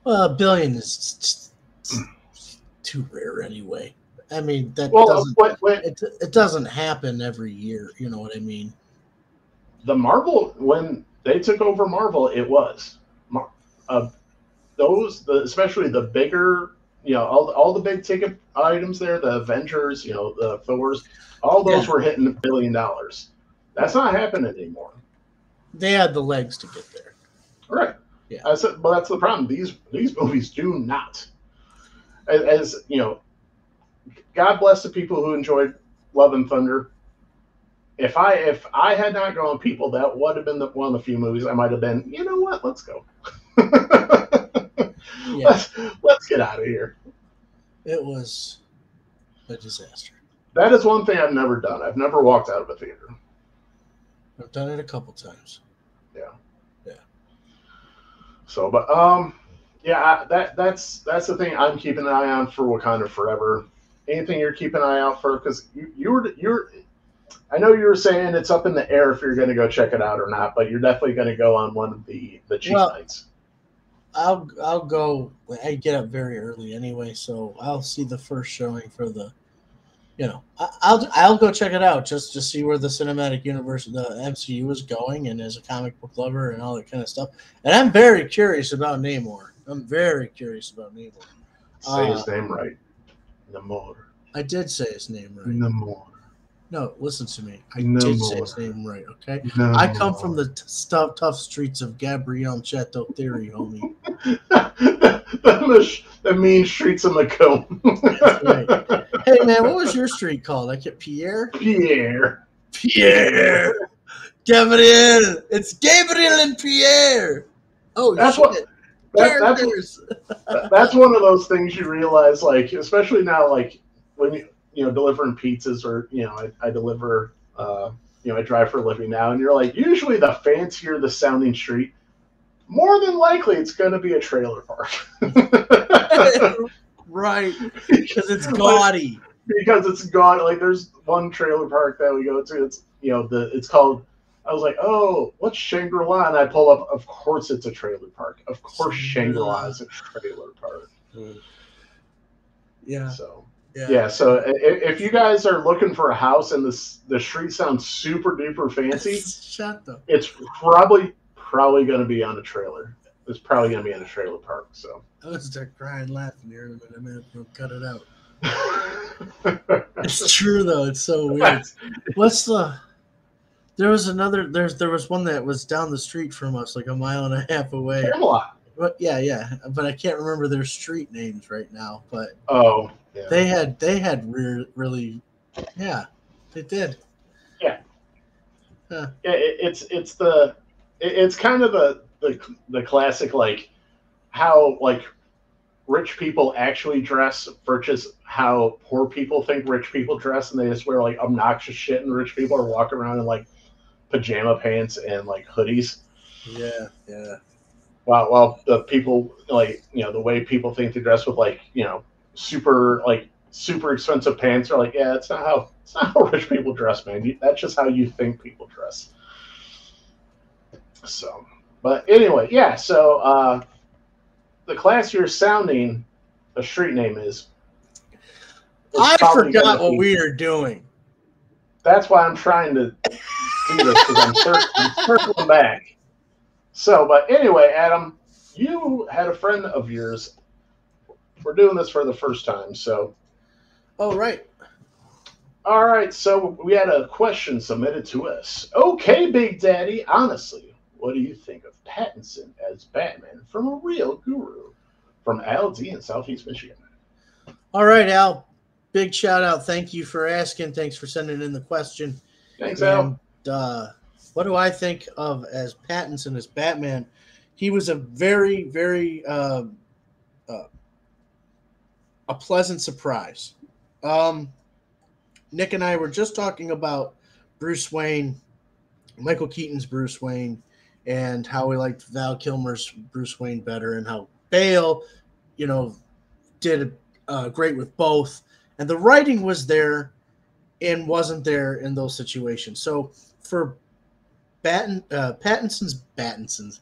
Well, $1 billion is too rare anyway. I mean, that it doesn't happen every year. You know what I mean? The Marvel, when they took over Marvel, it was especially the bigger, all the big ticket items there, the Avengers, the Thors, all those were hitting $1 billion. That's not happening anymore. They had the legs to get there. Right. Yeah. I said, well, that's the problem. These movies do not. As God bless the people who enjoyed Love and Thunder. If I had not gone people, that would have been one of the few movies I might have been, you know what, let's go. Let's get out of here. It was a disaster. That is one thing I've never done. I've never walked out of a theater. I've done it a couple times. Yeah. Yeah. So, but that's the thing I'm keeping an eye on for Wakanda Forever. Anything you're keeping an eye out for? Because you're I know you were saying it's up in the air if you're going to go check it out or not, but you're definitely going to go on one of the cheap nights. I'll go. I get up very early anyway, so I'll see the first showing for the. I'll go check it out just to see where the cinematic universe, the MCU, is going, and as a comic book lover and all that kind of stuff. And I'm very curious about Namor. Say his name right. Namor. I did say his name right. Namor. No, listen to me. I did say his name right, okay? Namor. I come from the tough streets of Gabrielle Chateau Theory, homie. the mean streets of Macomb. That's right. Hey, man, what was your street called? I get Pierre? Pierre. Gabriel. It's Gabriel and Pierre. Oh, that's shit. That's one of those things you realize, like, especially now, like, when delivering pizzas, or I deliver. I drive for a living now, and you're like, usually the fancier the sounding street, more than likely it's going to be a trailer park. Right, because it's gaudy. Because it's gaudy. Like, there's one trailer park that we go to. It's it's called. I was like, oh, what's Shangri-La? And I pull up. Of course, it's a trailer park. Of course, Shangri-La is a trailer park. Yeah. So. Yeah, so if you guys are looking for a house and the street sounds super duper fancy, it's probably going to be on a trailer. It's probably going to be in a trailer park. So I was start crying, laughing here in a minute. We'll cut it out. It's true though. It's so weird. There was one that was down the street from us, like a mile and a half away. Camelot. But yeah, but I can't remember their street names right now. But yeah. They had really, yeah, they did. Yeah. Huh. Yeah, it's kind of the classic, like, how, like, rich people actually dress versus how poor people think rich people dress, and they just wear like obnoxious shit, and rich people are walking around in like pajama pants and like hoodies. Yeah. While the people, like, the way people think they dress with, like, super expensive pants, are like, yeah, it's not how rich people dress, man. That's just how you think people dress. So, but anyway, yeah. So the classier sounding a street name is. I forgot what we are doing. That's why I'm trying to do this, because I'm circling back. So, but anyway, Adam, you had a friend of yours. We're doing this for the first time, so. Oh, right. All right, so we had a question submitted to us. Okay, Big Daddy, honestly, what do you think of Pattinson as Batman from A Real Guru? From Al D in Southeast Michigan. All right, Al. Big shout out. Thank you for asking. Thanks for sending in the question. Thanks, Al. What do I think of as Pattinson as Batman? He was a very, very a pleasant surprise. Nick and I were just talking about Bruce Wayne, Michael Keaton's Bruce Wayne, and how we liked Val Kilmer's Bruce Wayne better, and how Bale, did great with both. And the writing was there and wasn't there in those situations. So for Pattinson's Batman,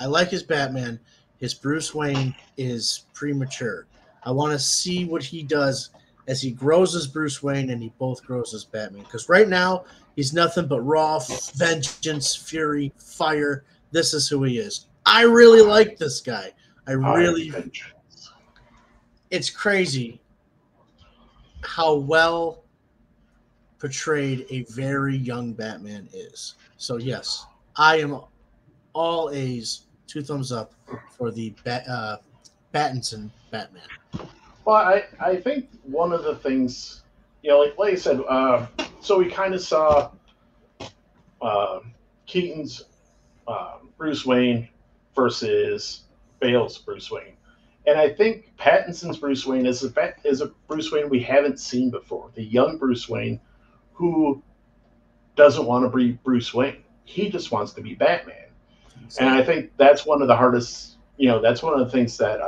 I like his Batman. His Bruce Wayne is premature. I want to see what he does as he grows as Bruce Wayne and he both grows as Batman. Because right now, he's nothing but raw vengeance, fury, fire. This is who he is. I really like this guy. It's crazy how well portrayed a very young Batman is. So yes, I am all A's, 2 thumbs up for the Pattinson Batman. Well, I think one of the things, like I said, so we kind of saw Keaton's Bruce Wayne versus Bale's Bruce Wayne. And I think Pattinson's Bruce Wayne is a Bruce Wayne we haven't seen before. The young Bruce Wayne who doesn't want to be Bruce Wayne. He just wants to be Batman. Exactly. And I think that's one of the hardest, that's one of the things that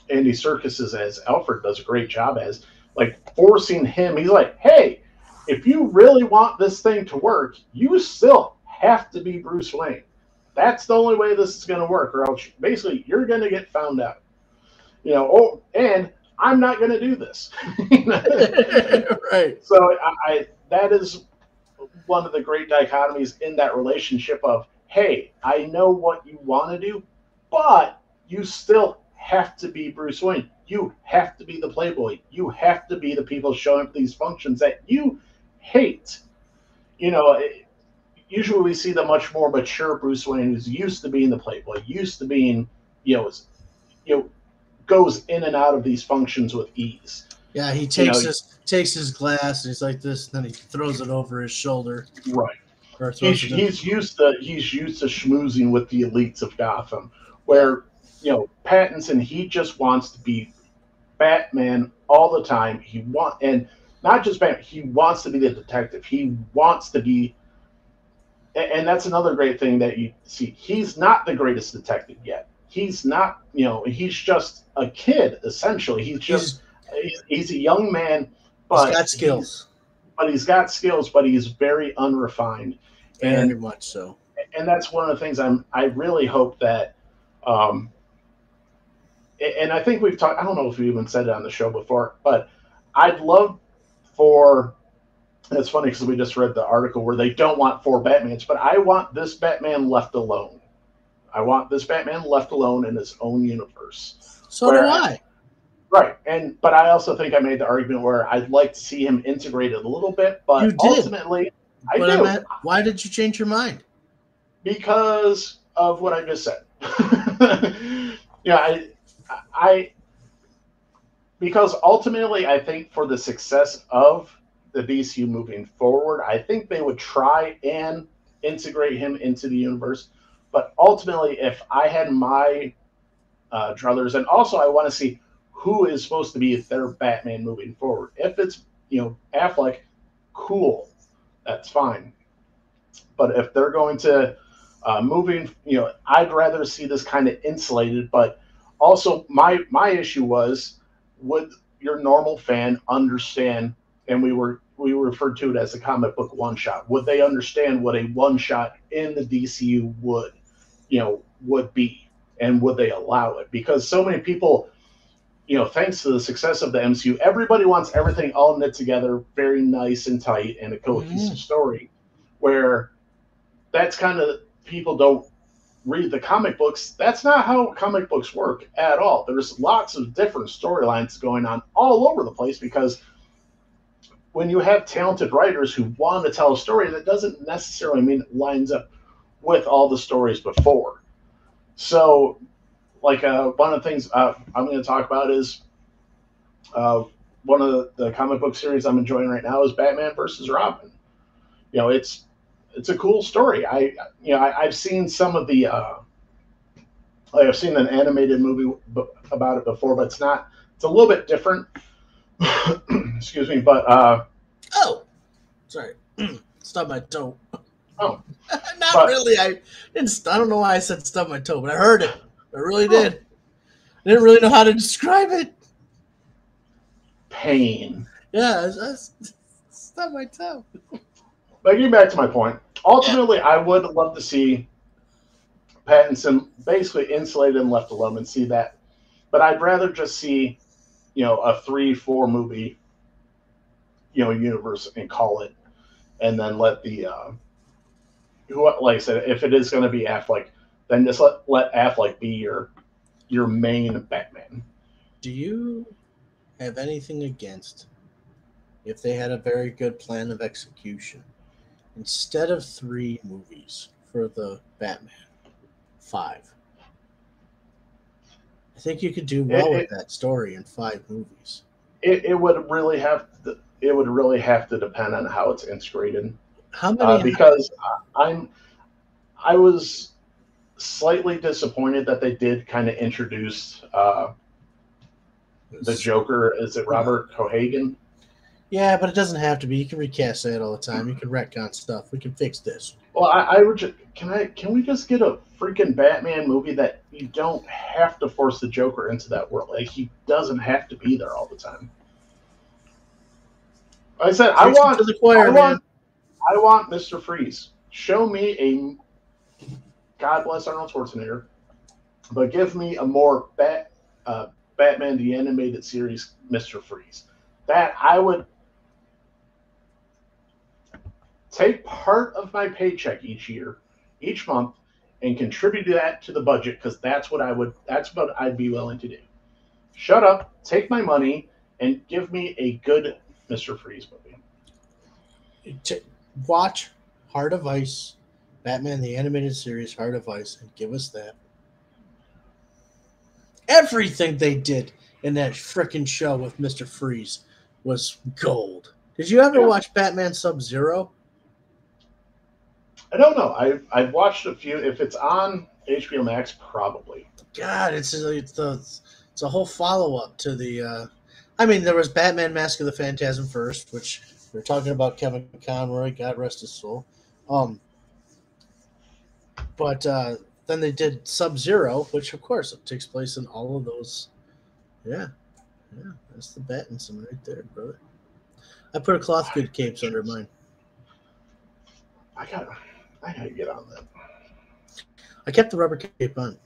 Andy Serkis as Alfred does a great job as, like, forcing him. He's like, hey, if you really want this thing to work, you still have to be Bruce Wayne. That's the only way this is going to work, or else basically you're going to get found out. And I'm not going to do this. Right. So that is one of the great dichotomies in that relationship of, hey, I know what you want to do, but you still have to be Bruce Wayne. You have to be the playboy. You have to be the people showing up these functions that you hate. Usually we see the much more mature Bruce Wayne who's used to being the playboy, used to being, goes in and out of these functions with ease. Yeah, he takes his glass and he's like this, and then he throws it over his shoulder. Right. He's used to schmoozing with the elites of Gotham, where Pattinson, he just wants to be Batman all the time. And not just Batman. He wants to be the detective. He wants to be, and that's another great thing that you see. He's not the greatest detective yet. He's not, he's just a kid essentially. He's a young man, but he's got skills. He's got skills, but he's very unrefined. Very much so. And that's one of the things I really hope that, and I think we've talked, I don't know if we even said it on the show before, but I'd love for, and it's funny because we just read the article where they don't want 4 Batmans, but I want this Batman left alone. I want this Batman left alone in his own universe. So do I. Right. But I also think I made the argument where I'd like to see him integrated a little bit, but ultimately I do. Why did you change your mind? Because of what I just said. Because ultimately I think for the success of the DCU moving forward, I think they would try and integrate him into the universe. But ultimately, if I had my druthers, and also I want to see who is supposed to be their Batman moving forward. If it's, Affleck, cool, that's fine. But if they're going to I'd rather see this kind of insulated. But also, my issue was, would your normal fan understand? And we referred to it as a comic book one shot. Would they understand what a one shot in the DCU would be, and would they allow it? Because so many people, thanks to the success of the MCU, everybody wants everything all knit together, very nice and tight, and a cohesive story. Where that's kind of, people don't read the comic books. That's not how comic books work at all. There's lots of different storylines going on all over the place, because when you have talented writers who want to tell a story, that doesn't necessarily mean it lines up with all the stories before. So, like, one of the things I'm going to talk about is one of the comic book series I'm enjoying right now is Batman versus Robin. It's a cool story. I've seen some of the I've seen an animated movie about it before, but it's a little bit different. Excuse me, but sorry, stubbed my toe. Oh, really. I don't know why I said stubbed my toe, but I heard it. I really did. I didn't really know how to describe it. Pain. Yeah, I stubbed my toe. But getting back to my point, ultimately, I would love to see Pattinson basically insulated and left alone and see that. But I'd rather just see, a 3-4 movie, universe and call it, and then let the, like I said, if it is going to be Affleck, then just let Affleck be your main Batman. Do you have anything against if they had a very good plan of execution? Instead of 3 movies for the Batman, 5. I think you could do well with that story in 5 movies. It would really have to. It would really have to depend on how it's integrated. How many? Because I was slightly disappointed that they did kind of introduce the Joker. Is it Robert Cohagen? Yeah, but it doesn't have to be. You can recast that all the time. You can retcon stuff. We can fix this. Well, I would just, can we just get a freaking Batman movie that you don't have to force the Joker into that world? Like, he doesn't have to be there all the time. Like I said, I want Mr. Freeze. Show me a, God bless Arnold Schwarzenegger, but give me a more Batman the Animated Series Mr. Freeze. That I would take part of my paycheck each month, and contribute that to the budget, because that's what I'd be willing to do. Shut up, take my money, and give me a good Mr. Freeze movie. Watch Heart of Ice, Batman the Animated Series, Heart of Ice, and give us that. Everything they did in that frickin' show with Mr. Freeze was gold. Did you ever watch Batman Sub-Zero? I don't know. I've watched a few. If it's on HBO Max, probably. God, it's the It's a whole follow up to the. I mean, there was Batman: Mask of the Phantasm first, which we're talking about Kevin Conroy, God rest his soul. But then they did Sub-Zero, which of course it takes place in all of those. Yeah, yeah, that's the Battinson right there, brother. I put a cloth good capes under mine. I gotta get on that. I kept the rubber cape on,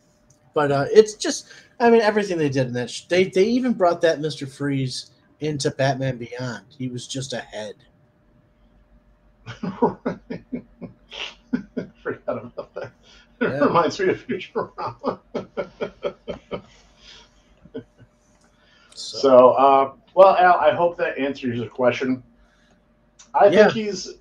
but it's just. I mean, everything they did in that. They even brought that Mr. Freeze into Batman Beyond. He was just a head. Forgot about that. It reminds me of Futurama. So, well, Al, I hope that answers your question. I think he's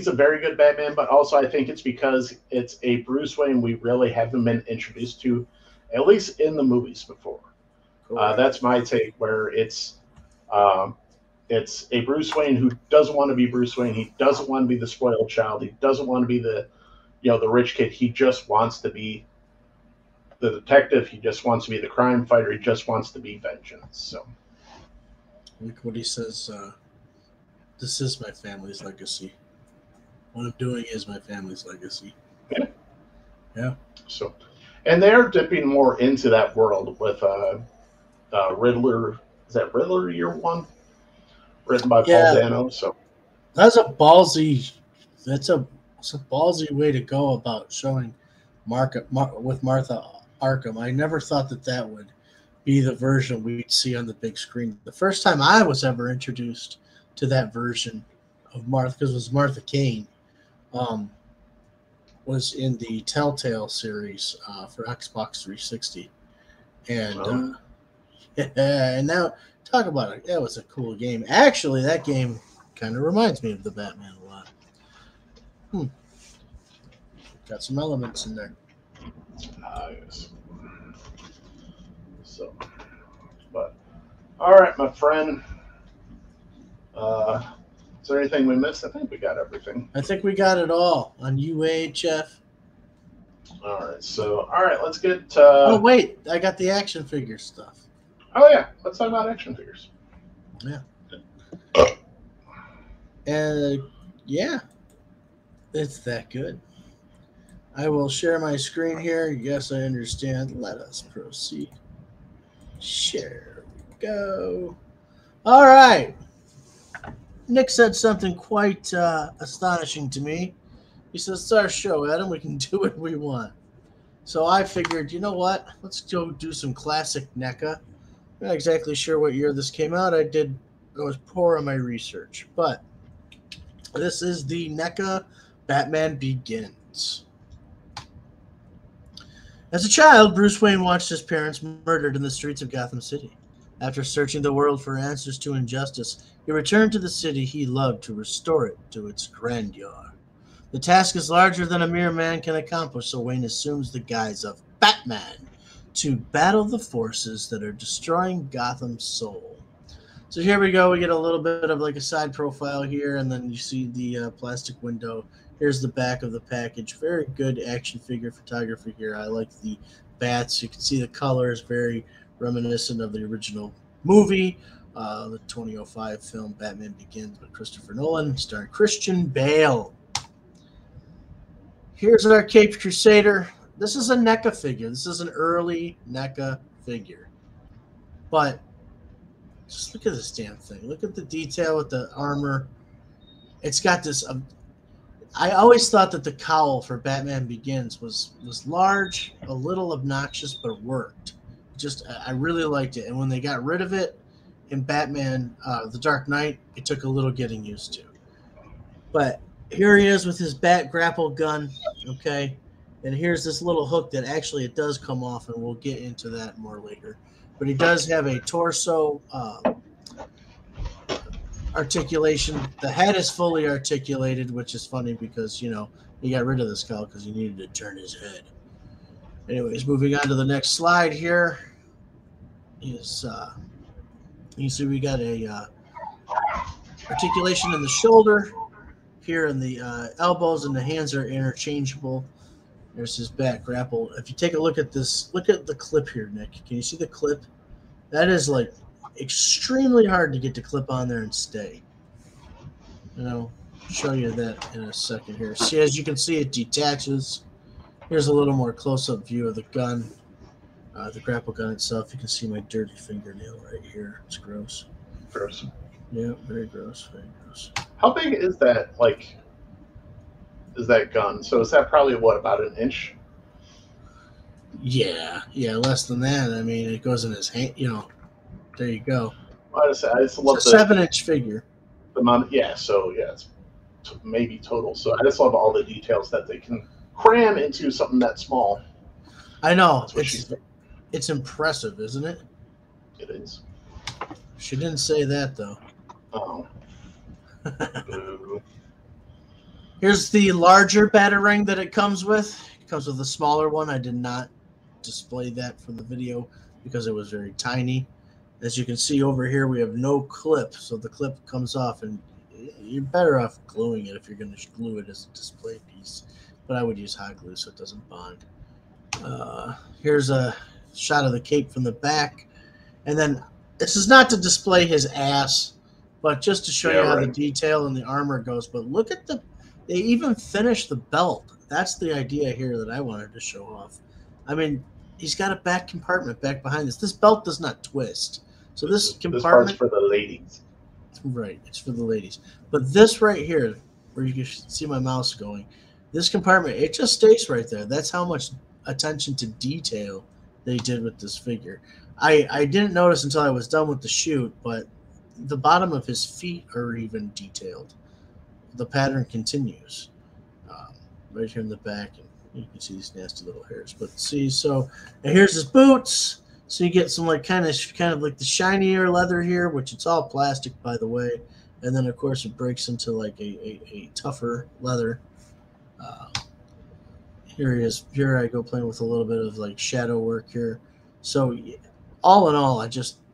a very good Batman, but also I think it's because it's a Bruce Wayne we really haven't been introduced to, at least in the movies before. That's my take. Where it's a Bruce Wayne who doesn't want to be Bruce Wayne. He doesn't want to be the spoiled child. He doesn't want to be the rich kid. He just wants to be the detective. He just wants to be the crime fighter. He just wants to be vengeance. So, look what he says. This is my family's legacy. What I'm doing is my family's legacy. Yeah. So, and they're dipping more into that world with Riddler. Is that Riddler Year One? Written by Paul Dano. So that's a ballsy. It's a ballsy way to go about showing with Martha Arkham. I never thought that would be the version we'd see on the big screen. The first time I was ever introduced to that version of Martha, because it was Martha Kane, was in the Telltale series for Xbox 360, and and now talk about it. That was a cool game. Actually, that game kind of reminds me of the Batman a lot. Got some elements in there. Yes. So, but all right, my friend. Is there anything we missed? I think we got everything. I think we got it all on UHF. All right, so let's get. Oh wait, I got the action figure stuff. Oh yeah, let's talk about action figures. Yeah. And yeah, it's that good. I will share my screen here. Yes, I understand. Let us proceed. Share. We go. All right. Nick said something quite astonishing to me. He says, it's our show, Adam. We can do what we want. So I figured, you know what? Let's go do some classic NECA. I'm not exactly sure what year this came out. I was poor on my research. But this is the NECA Batman Begins. As a child, Bruce Wayne watched his parents murdered in the streets of Gotham City. After searching the world for answers to injustice, he returned to the city he loved to restore it to its grandeur. The task is larger than a mere man can accomplish, so Wayne assumes the guise of Batman to battle the forces that are destroying Gotham's soul. So here we go. We get a little bit of like a side profile here, and then you see the plastic window. Here's the back of the package. Very good action figure photography here. I like the bats. You can see the colors, very reminiscent of the original movie, the 2005 film Batman Begins by Christopher Nolan, starring Christian Bale. Here's our Caped Crusader. This is a NECA figure. This is an early NECA figure. But just look at this damn thing. Look at the detail with the armor. It's got this... I always thought that the cowl for Batman Begins was large, a little obnoxious, but worked. I really liked it. And when they got rid of it in Batman The Dark Knight, it took a little getting used to. But here he is with his bat grapple gun, okay? And here's this little hook that actually it does come off, and we'll get into that more later. But he does have a torso articulation. The head is fully articulated, which is funny because, he got rid of the skull because he needed to turn his head. Anyways, moving on to the next slide here is you see we got a articulation in the shoulder. Here in the elbows, and the hands are interchangeable. There's his back grapple. If you take a look at this, look at the clip here, Nick. Can you see the clip? That is like extremely hard to get the clip on there and stay. And I'll show you that in a second here. See, as you can see, it detaches. Here's a little more close-up view of the gun, the grapple gun itself. You can see my dirty fingernail right here. It's gross. Gross. Yeah, very gross. Very gross. How big is that? Like, is that gun? So is that probably what, about an inch? Yeah, less than that. I mean, it goes in his hand. You know, there you go. I just love it's a 7-inch figure. The amount, yeah. So yeah, it's maybe total. So I just love all the details that they can cram into something that small. I know. It's impressive, isn't it? It is. She didn't say that though. Oh. Here's the larger Batarang that it comes with. It comes with a smaller one. I did not display that for the video because it was very tiny. As you can see over here, we have no clip, so the clip comes off, and you're better off gluing it if you're going to glue it as a display piece. But I would use hot glue so it doesn't bond. Here's a shot of the cape from the back, and then this is not to display his ass, but just to show you how the detail in the armor goes. But look at they even finished the belt. That's the idea here that I wanted to show off. I mean, he's got a back compartment back behind this. This belt does not twist. So this compartment... This part's for the ladies. Right, it's for the ladies. But this right here, where you can see my mouse going, this compartment, it just stays right there. That's how much attention to detail they did with this figure. I didn't notice until I was done with the shoot, but the bottom of his feet are even detailed. The pattern continues right here in the back, and you can see these nasty little hairs. But see, so and here's his boots. So you get some like kind of like the shinier leather here, which it's all plastic, by the way. And then of course it breaks into like a tougher leather. Here he is. Here I go playing with a little bit of like shadow work here. So all in all, I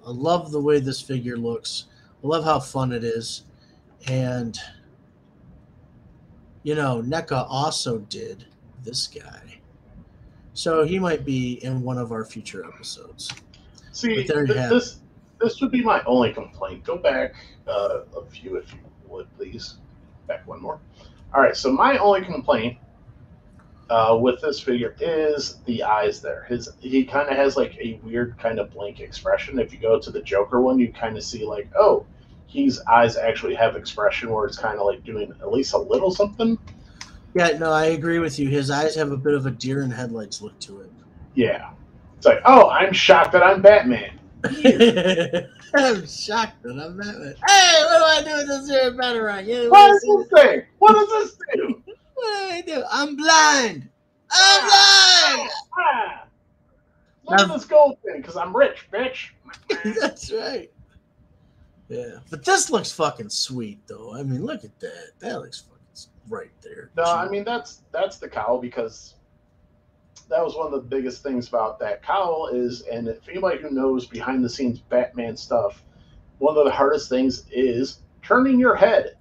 love the way this figure looks. I love how fun it is. And you know, NECA also did this guy. So he might be in one of our future episodes. See, this would be my only complaint. Go back a few, if you would, please. Back one more. All right, so my only complaint with this figure is the eyes there. He kind of has like a weird kind of blank expression. If you go to the Joker one, you kind of see like, oh, his eyes actually have expression where it's kind of like doing at least a little something. Yeah, no, I agree with you. His eyes have a bit of a deer in headlights look to it. Yeah. It's like, oh, I'm shocked that I'm Batman. I'm shocked that I'm Batman. Hey, what do I do with this here Batarang? Yeah, what does this say? What does this do? What do I do? I'm blind. I'm blind. Look at this gold thing, because I'm rich, bitch. That's right. Yeah, but this looks fucking sweet, though. I mean, look at that. That looks fucking right there. No, I mean that's the cowl, because that was one of the biggest things about that cowl is, and if anybody who knows behind the scenes Batman stuff, one of the hardest things is turning your head.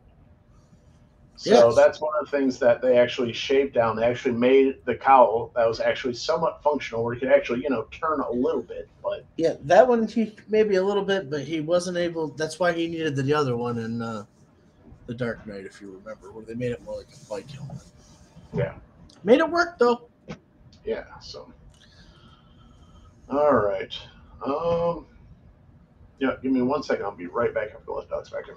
So that's one of the things that they actually shaved down. They actually made the cowl that was actually somewhat functional, where you could actually, turn a little bit. But yeah, that one he maybe a little bit, but he wasn't able. That's why he needed the other one in the Dark Knight, if you remember, where they made it more like a bike helmet. Yeah, made it work though. Yeah. So, all right. Yeah, give me 1 second. I'll be right back. I've got to let dogs back in.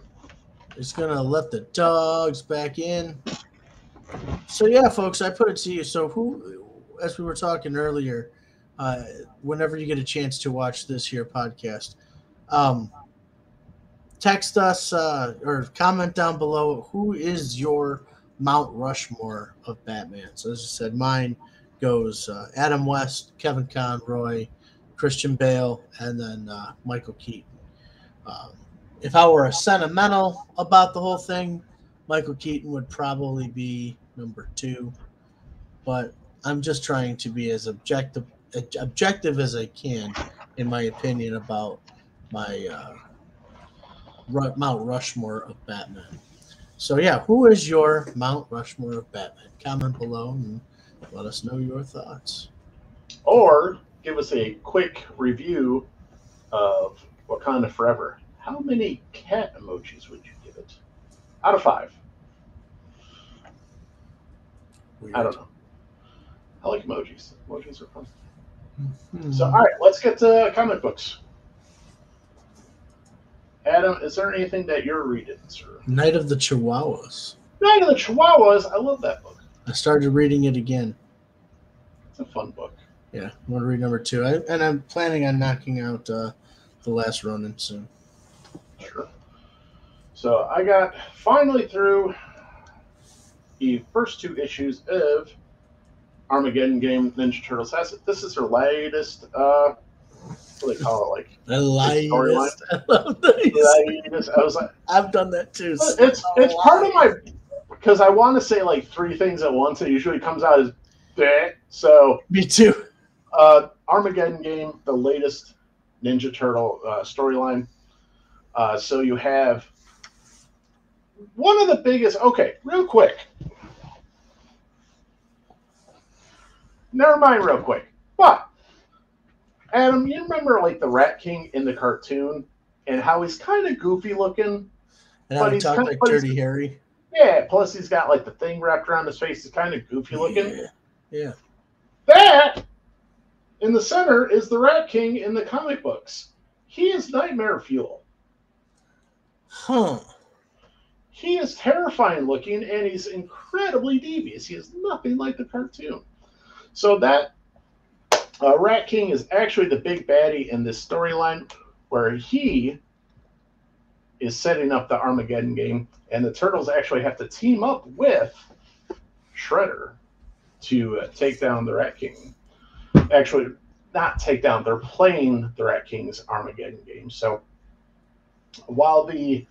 It's gonna let the dogs back in. So yeah, folks, I put it to you. So who, as we were talking earlier, whenever you get a chance to watch this here podcast, text us or comment down below who is your Mount Rushmore of Batman. So as I said, mine goes Adam West, Kevin Conroy, Christian Bale, and then Michael Keaton. If I were sentimental about the whole thing, Michael Keaton would probably be number 2. But I'm just trying to be as objective as I can, in my opinion, about my Mount Rushmore of Batman. So yeah, who is your Mount Rushmore of Batman? Comment below and let us know your thoughts. Or give us a quick review of Wakanda Forever, how many cat emojis would you give it? Out of 5. Weird. I don't know. I like emojis. Emojis are fun. Hmm. So, all right, let's get to comic books. Adam, is there anything that you're reading, sir? Night of the Chihuahuas. Night of the Chihuahuas. I love that book. I started reading it again. It's a fun book. Yeah, I want to read number 2. And I'm planning on knocking out The Last Ronin soon. Sure. So I got finally through the first 2 issues of Armageddon Game Ninja Turtles. This is their latest, what do they call it? Like The latest. I love these. I was like, I've done that too. It's part of my, because I want to say like 3 things at once. It usually comes out as bleh. So me too. Armageddon Game, the latest Ninja Turtle storyline. So you have one of the biggest. Okay, real quick. Never mind, real quick. But Adam, you remember like the Rat King in the cartoon and how he's kind of goofy looking, and how he talks like Dirty Harry. Yeah. Plus, he's got like the thing wrapped around his face. He's kind of goofy looking. Yeah. That in the center is the Rat King in the comic books. He is nightmare fuel. Huh. He is terrifying looking, and he's incredibly devious. He is nothing like the cartoon. So that Rat King is actually the big baddie in this storyline, where he is setting up the Armageddon game, and the Turtles actually have to team up with Shredder to take down the Rat King. Actually, not take down. They're playing the Rat King's Armageddon game. So while the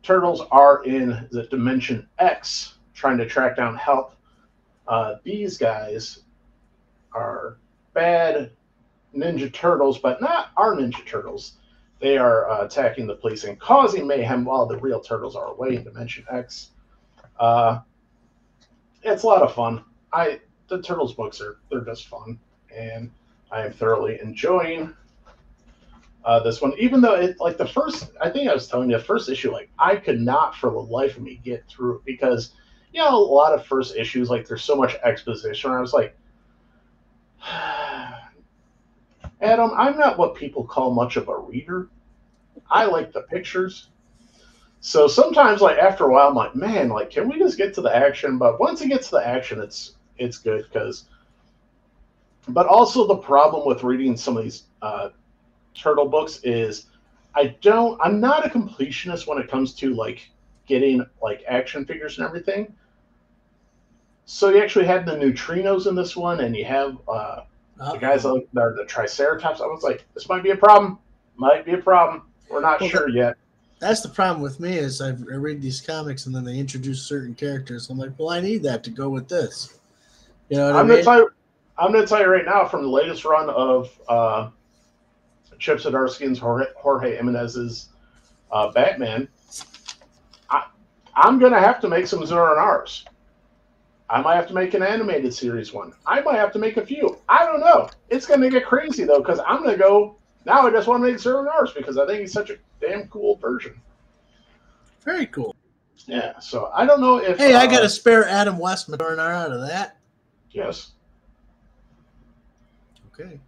Turtles are in the Dimension X trying to track down help, these guys are bad Ninja Turtles, but not our Ninja Turtles. They are attacking the police and causing mayhem while the real Turtles are away in Dimension X. It's a lot of fun. The Turtles books they're just fun, and I am thoroughly enjoying this one. Even though it like the first, I think I was telling you the first issue, like I could not for the life of me get through it because a lot of first issues like there's so much exposition. I was like, Adam, I'm not what people call much of a reader. I like the pictures. So sometimes, like after a while, I'm like, man, like can we just get to the action? But once it gets to the action, it's good because. But also the problem with reading some of these Turtle books is I'm not a completionist when it comes to like getting like action figures and everything. So you actually have the neutrinos in this one, and you have the guys like the Triceratops. I was like, this might be a problem. Might be a problem. We're not sure yet. That's the problem with me is I read these comics and then they introduce certain characters. I'm like, well, I need that to go with this. You know what I mean? I'm going to tell you right now from the latest run of Chip Zdarsky and Jorge Jimenez's Batman, I'm going to have to make some Zero-Nars. I might have to make an animated series one. I might have to make a few. I don't know. It's going to get crazy, though, because I'm going to go... Now I just want to make Zero-Nars because I think he's such a damn cool version. Very cool. Yeah, so I don't know if... Hey, I got a spare Adam West Zero-Nar out of that. Yes. Okay.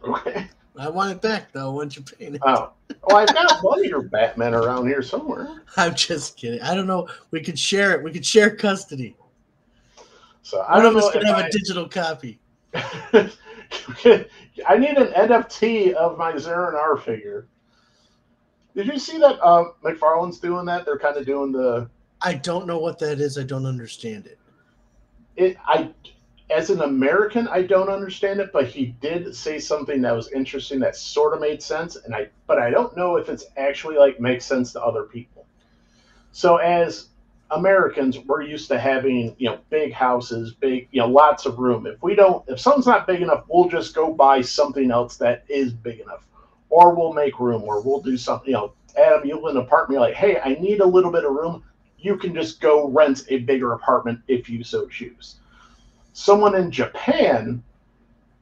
Okay. I want it back, though, once you paint it. Oh. Well, I've got one of your Batman around here somewhere. I'm just kidding. I don't know. We could share it. We could share custody. So I don't know if have a digital copy. I need an NFT of my Zero-Nar figure. Did you see that McFarlane's doing that? They're kind of doing the... I don't know what that is. I don't understand it. As an American, I don't understand it, but he did say something that was interesting that sort of made sense, but I don't know if it's actually like makes sense to other people. So as Americans, we're used to having, big houses, big, lots of room. If something's not big enough, we'll just go buy something else that is big enough, or we'll make room, or we'll do something. Adam, you live in an apartment, you're like, hey, I need a little bit of room. You can just go rent a bigger apartment if you so choose. Someone in Japan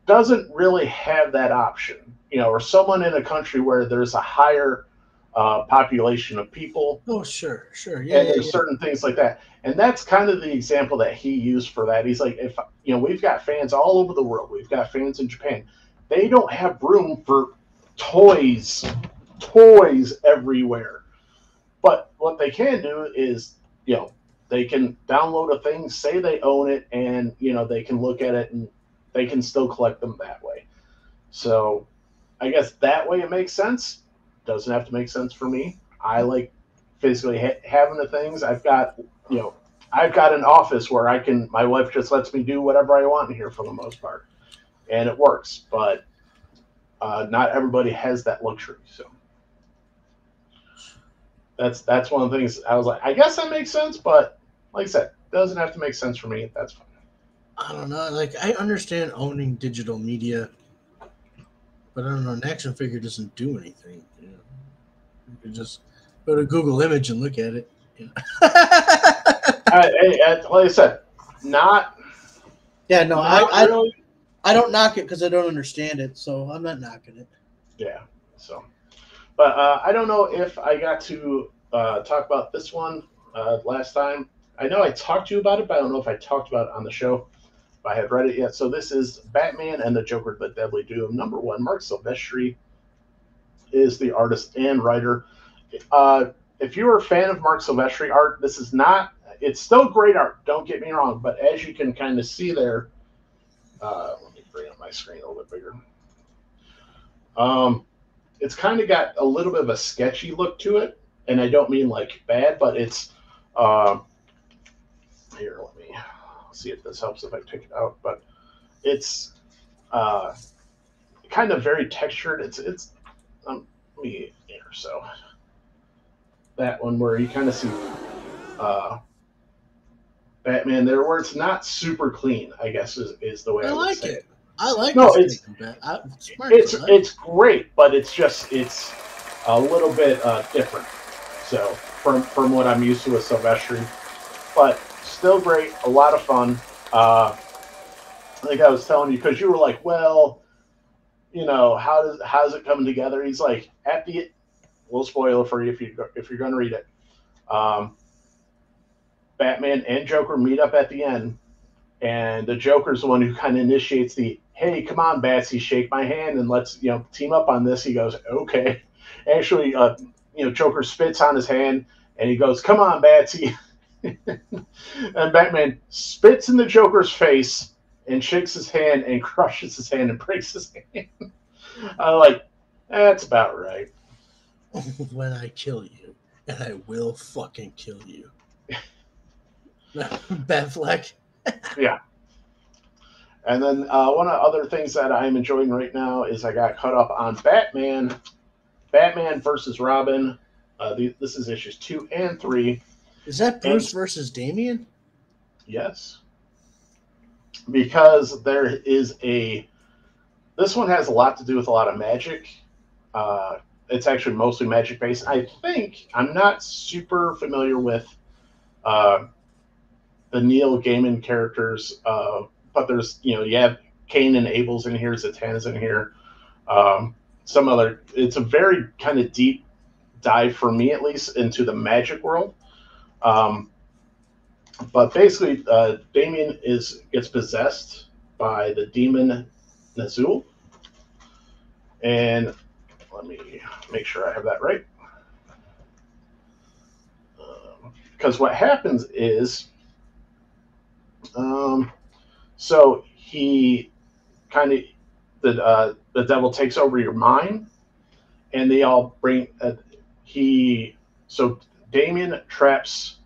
doesn't really have that option, or someone in a country where there's a higher population of people, Oh, sure, yeah, and yeah, there's yeah. certain things like that. And that's kind of the example that he used for that. He's like, if we've got fans all over the world, we've got fans in Japan, they don't have room for toys, everywhere. But what they can do is, they can download a thing, say they own it, and they can look at it and they can still collect them that way. So I guess that way it makes sense. Doesn't have to make sense for me. I like physically having the things. I've got an office where I can. My wife just lets me do whatever I want in here for the most part, and it works. But not everybody has that luxury. So that's one of the things I was like, I guess that makes sense, but like I said, doesn't have to make sense for me. That's fine. I don't know. Like, I understand owning digital media, but I don't know. An action figure doesn't do anything. You can just go to Google Image and look at it. Like I said, not. Yeah, no, I really. I don't knock it because I don't understand it, so I'm not knocking it. Yeah. So, but I don't know if I got to talk about this one last time. I know I talked to you about it, but I don't know if I talked about it on the show. If I had read it yet. So this is Batman and the Joker: The Deadly Duo. #1. Marc Silvestri is the artist and writer. If you're a fan of Marc Silvestri art, this is not. It's still great art. Don't get me wrong, but as you can kind of see there, let me bring up my screen a little bit bigger. It's kind of got a little bit of a sketchy look to it, and I don't mean like bad, but it's here. Let me see if this helps if I take it out. But it's kind of very textured. It's let me here. So that one where you kind of see Batman there, where it's not super clean, I guess is the way I would say it. I like no, it's it's great, but it's a little bit different. So from what I'm used to with Silvestri, but still great, a lot of fun. I think I was telling you because you were like, well, how's it coming together? He's like, at the little spoiler for you if you're going to read it. Batman and Joker meet up at the end, and the Joker's the one who kind of initiates the, hey, come on, Batsy, shake my hand and let's team up on this. He goes, okay. Actually, Joker spits on his hand and he goes, come on, Batsy. And Batman spits in the Joker's face and shakes his hand and crushes his hand and breaks his hand. I'm like, that's about right. When I kill you, and I will fucking kill you. Batfleck. Yeah. And then one of the other things that I'm enjoying right now is I got caught up on Batman versus Robin. This is issues 2 and 3. Is that Bruce versus Damian? Yes. Because there is this one has a lot to do with a lot of magic. It's actually mostly magic based. I think I'm not super familiar with the Neil Gaiman characters, but there's you have Cain and Abel's in here, Zatanna's in here, some other. It's a very kind of deep dive for me, at least, into the magic world. But basically, Damian gets possessed by the demon Nazul, and let me make sure I have that right. Because what happens is, so he kind of the devil takes over your mind, and they all bring so Damian traps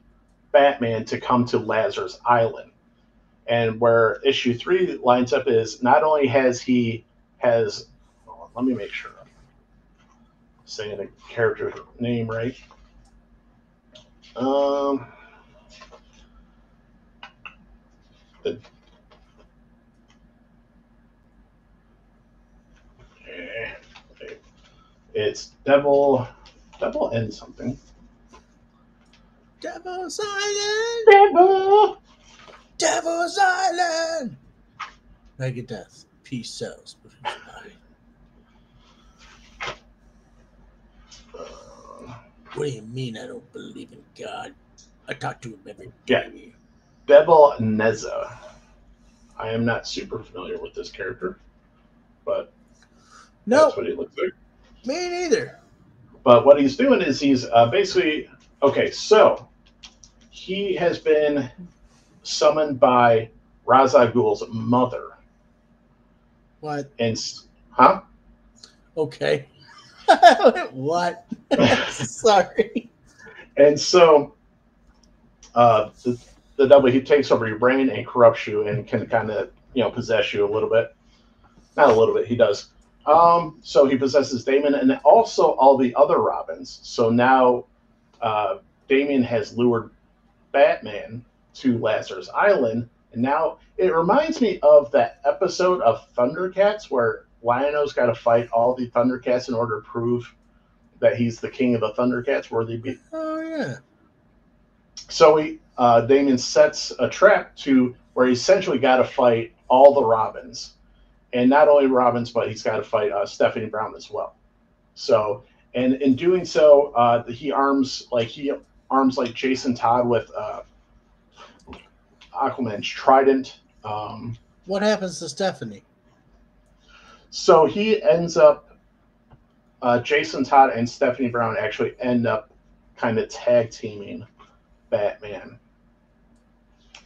Batman to come to Lazarus Island, and where issue 3 lines up is not only let me make sure I'm saying the character name right. It's Devil and something. Devil's Island! Devil! Devil's Island! Mega Death. peace sells. But who's buying? What do you mean I don't believe in God? I talk to him every day. Yeah. Devil Neza. I am not super familiar with this character, but that's what he looks like. Me neither. But what he's doing is he's basically okay. So he has been summoned by Ra's al Ghul's mother. What? And huh? Okay. What? Sorry. And so the devil, he takes over your brain and corrupts you and can kind of possess you a little bit. Not a little bit, he does. So he possesses Damien and also all the other Robins. So now Damien has lured Batman to Lazarus Island, and now it reminds me of that episode of Thundercats where Lion-O's got to fight all the Thundercats in order to prove that he's the king of the Thundercats. Oh yeah. So Damien sets a trap to where he essentially got to fight all the Robins, and not only Robins, but he's got to fight Stephanie Brown as well. So, and in doing so, he arms like Jason Todd with Aquaman's trident. What happens to Stephanie? So he ends up, Jason Todd and Stephanie Brown actually end up kind of tag teaming Batman.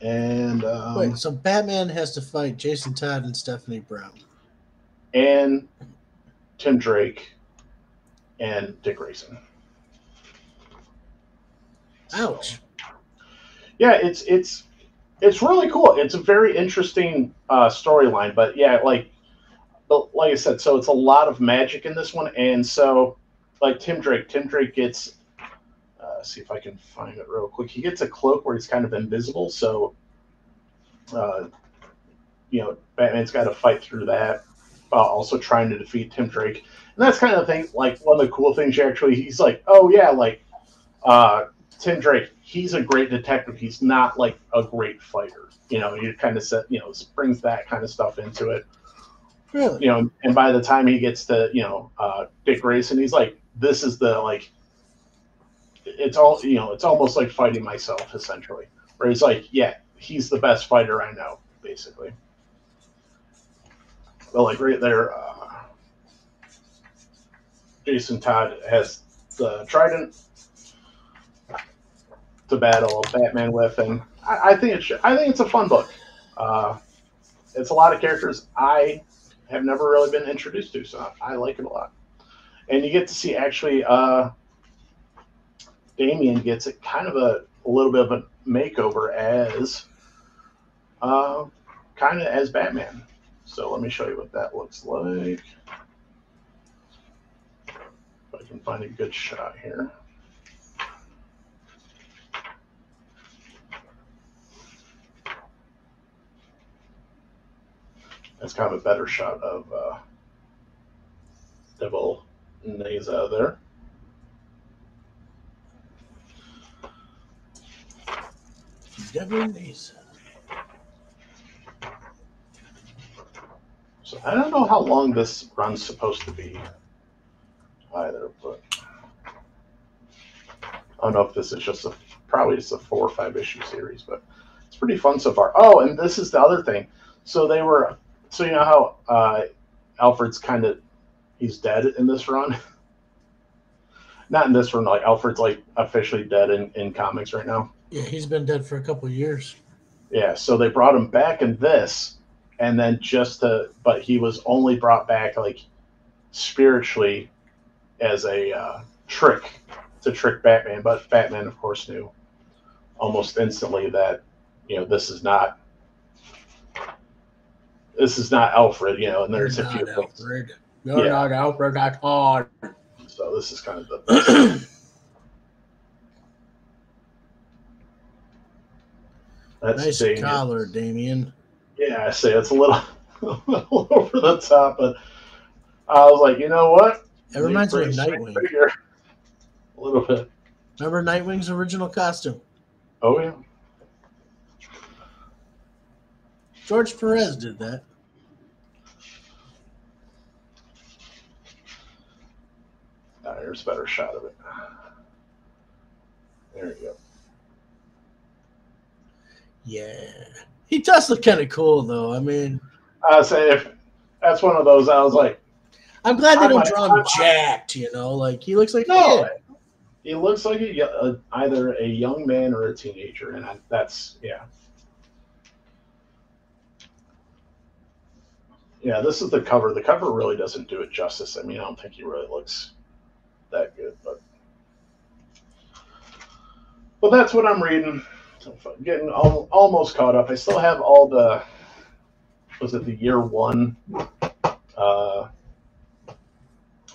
And wait, so Batman has to fight Jason Todd and Stephanie Brown, and Tim Drake and Dick Grayson. Ouch. Yeah, it's really cool. It's a very interesting storyline, but yeah, like I said, so it's a lot of magic in this one, and so like Tim Drake gets. See if I can find it real quick. He gets a cloak where he's kind of invisible, so Batman's got to fight through that while also trying to defeat Tim Drake. And that's kind of the thing. Like one of the cool things, he's like, oh yeah, like Tim Drake, he's a great detective. He's not like a great fighter. He kind of brings that kind of stuff into it. Really? And by the time he gets to Dick Grayson, he's like, this is the like. It's almost like fighting myself, essentially. Where he's like, yeah, he's the best fighter I know, basically. Well, like right there, Jason Todd has the trident to battle Batman with, and I think it's a fun book. It's a lot of characters I have never really been introduced to, so I like it a lot. And you get to see actually. Damien gets it kind of a little bit of a makeover as Batman. So let me show you what that looks like. If I can find a good shot here. That's kind of a better shot of Devil Neza there. So I don't know how long this run's supposed to be either, but I don't know if this is probably just a 4 or 5 issue series, but it's pretty fun so far. Oh, and this is the other thing. So you know how Alfred's he's dead in this run? Not in this run, like Alfred's like officially dead in comics right now. Yeah, he's been dead for a couple of years. Yeah, so they brought him back in this, and then but he was only brought back like spiritually as a trick to trick Batman. But Batman, of course, knew almost instantly that this is not Alfred. And there's a few things. You're not Alfred at all. So this is kind of the. That's nice Damien. collar, Damien. Yeah, I say it's a little over the top, but I was like, you know what? It reminds me of Nightwing. A little bit. Remember Nightwing's original costume? Oh yeah. George Perez did that. there's a better shot of it. There you go. Yeah. He does look kind of cool, though. I mean, I say if that's one of those, I was like, I'm glad they don't draw him jacked, you know? Like, he looks like no. He looks like either a young man or a teenager, and that's, yeah. Yeah, this is the cover. The cover really doesn't do it justice. I mean, I don't think he really looks that good, but that's what I'm reading. So getting almost caught up. I still have all the, was it the year one,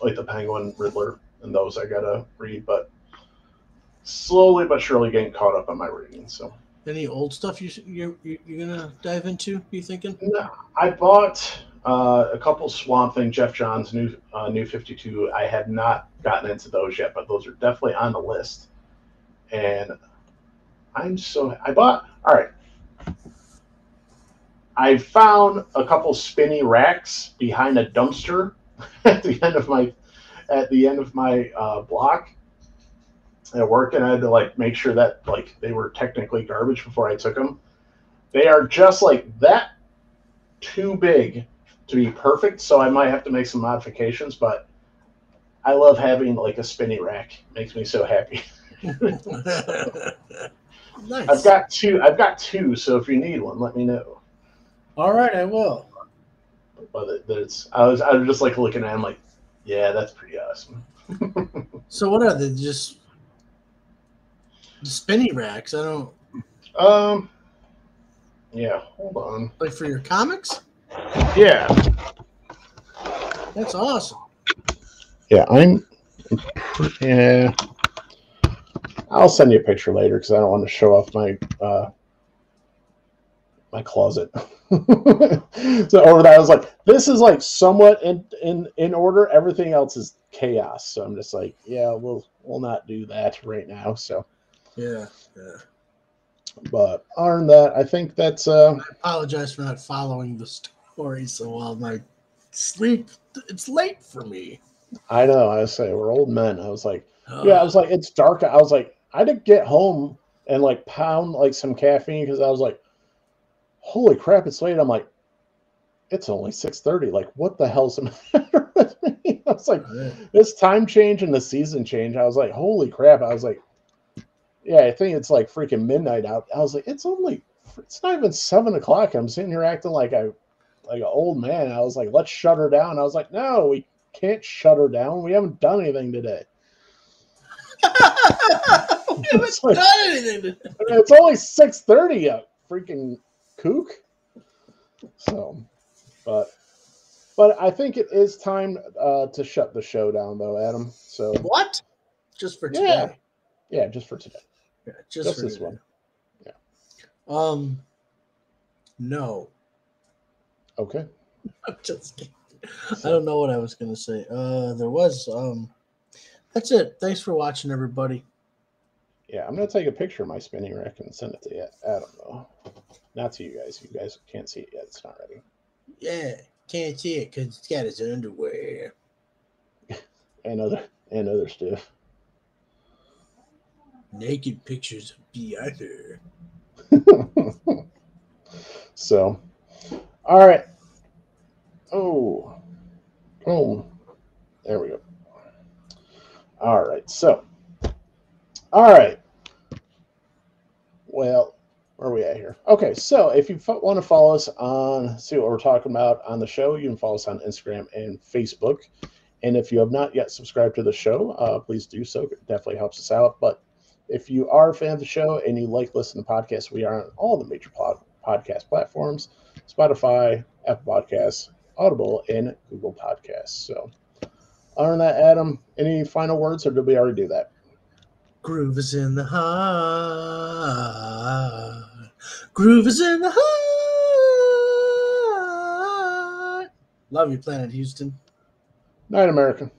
like the Penguin, Riddler, and those I gotta read, but slowly but surely getting caught up on my reading. So any old stuff you're gonna dive into? You thinking? No, I bought a couple Swamp Thing, Jeff Johns, new 52. I have not gotten into those yet, but those are definitely on the list. And all right. I found a couple spinny racks behind a dumpster at the end of my block at work, and I had to like make sure that like they were technically garbage before I took them. They are just like that too big to be perfect, so I might have to make some modifications, but I love having like a spinny rack. It makes me so happy. Nice. I've got two, so if you need one, let me know. All right, I will. But I was just like looking at them like, yeah, that's pretty awesome. So what are they? Just spinny racks? I don't. Yeah, hold on. Like for your comics? Yeah. That's awesome. Yeah, yeah. I'll send you a picture later because I don't want to show off my my closet. So over that, I was like, this is like somewhat in order. Everything else is chaos. So I'm just like, yeah, we'll not do that right now. So yeah. But other than that, I think that's. I apologize for not following the story so well. My sleep, it's late for me. I know. I say we're old men. I was like, yeah. I was like, it's dark. I was like, I had to get home and like pound like some caffeine because I was like, holy crap, it's late. I'm like, it's only 6:30. Like, what the hell's the matter with me? I was like, this time change and the season change. I was like, holy crap. I was like, yeah, I think it's like freaking midnight out. I was like, it's not even 7 o'clock. I'm sitting here acting like an old man. I was like, let's shut her down. I was like, no, we can't shut her down. We haven't done anything today. Done anything today. It's only 6:30, you freaking kook. So, but I think it is time to shut the show down, though, Adam. So what? Just for today? Yeah, just for today. Yeah, just for this today. one. Yeah. No. Okay. I'm just kidding. I don't know what I was going to say. There was. That's it. Thanks for watching, everybody. Yeah, I'm going to take a picture of my spinning rack and send it to Adam, though. Not to you guys. You guys can't see it yet. It's not ready. Yeah, can't see it because it's got his underwear. and other stuff. Naked pictures of Beater. So, all right. Oh, there we go. All right. So, all right. Well, where are we at here? Okay. So, if you want to follow us see what we're talking about on the show, you can follow us on Instagram and Facebook. And if you have not yet subscribed to the show, please do so. It definitely helps us out. But if you are a fan of the show and you like listening to podcasts, we are on all the major podcast platforms: Spotify, Apple Podcasts, Audible, and Google Podcasts. So, other than that, Adam, any final words, or did we already do that? Groove is in the heart. Groove is in the heart. Love you, Planet Houston. Night, America.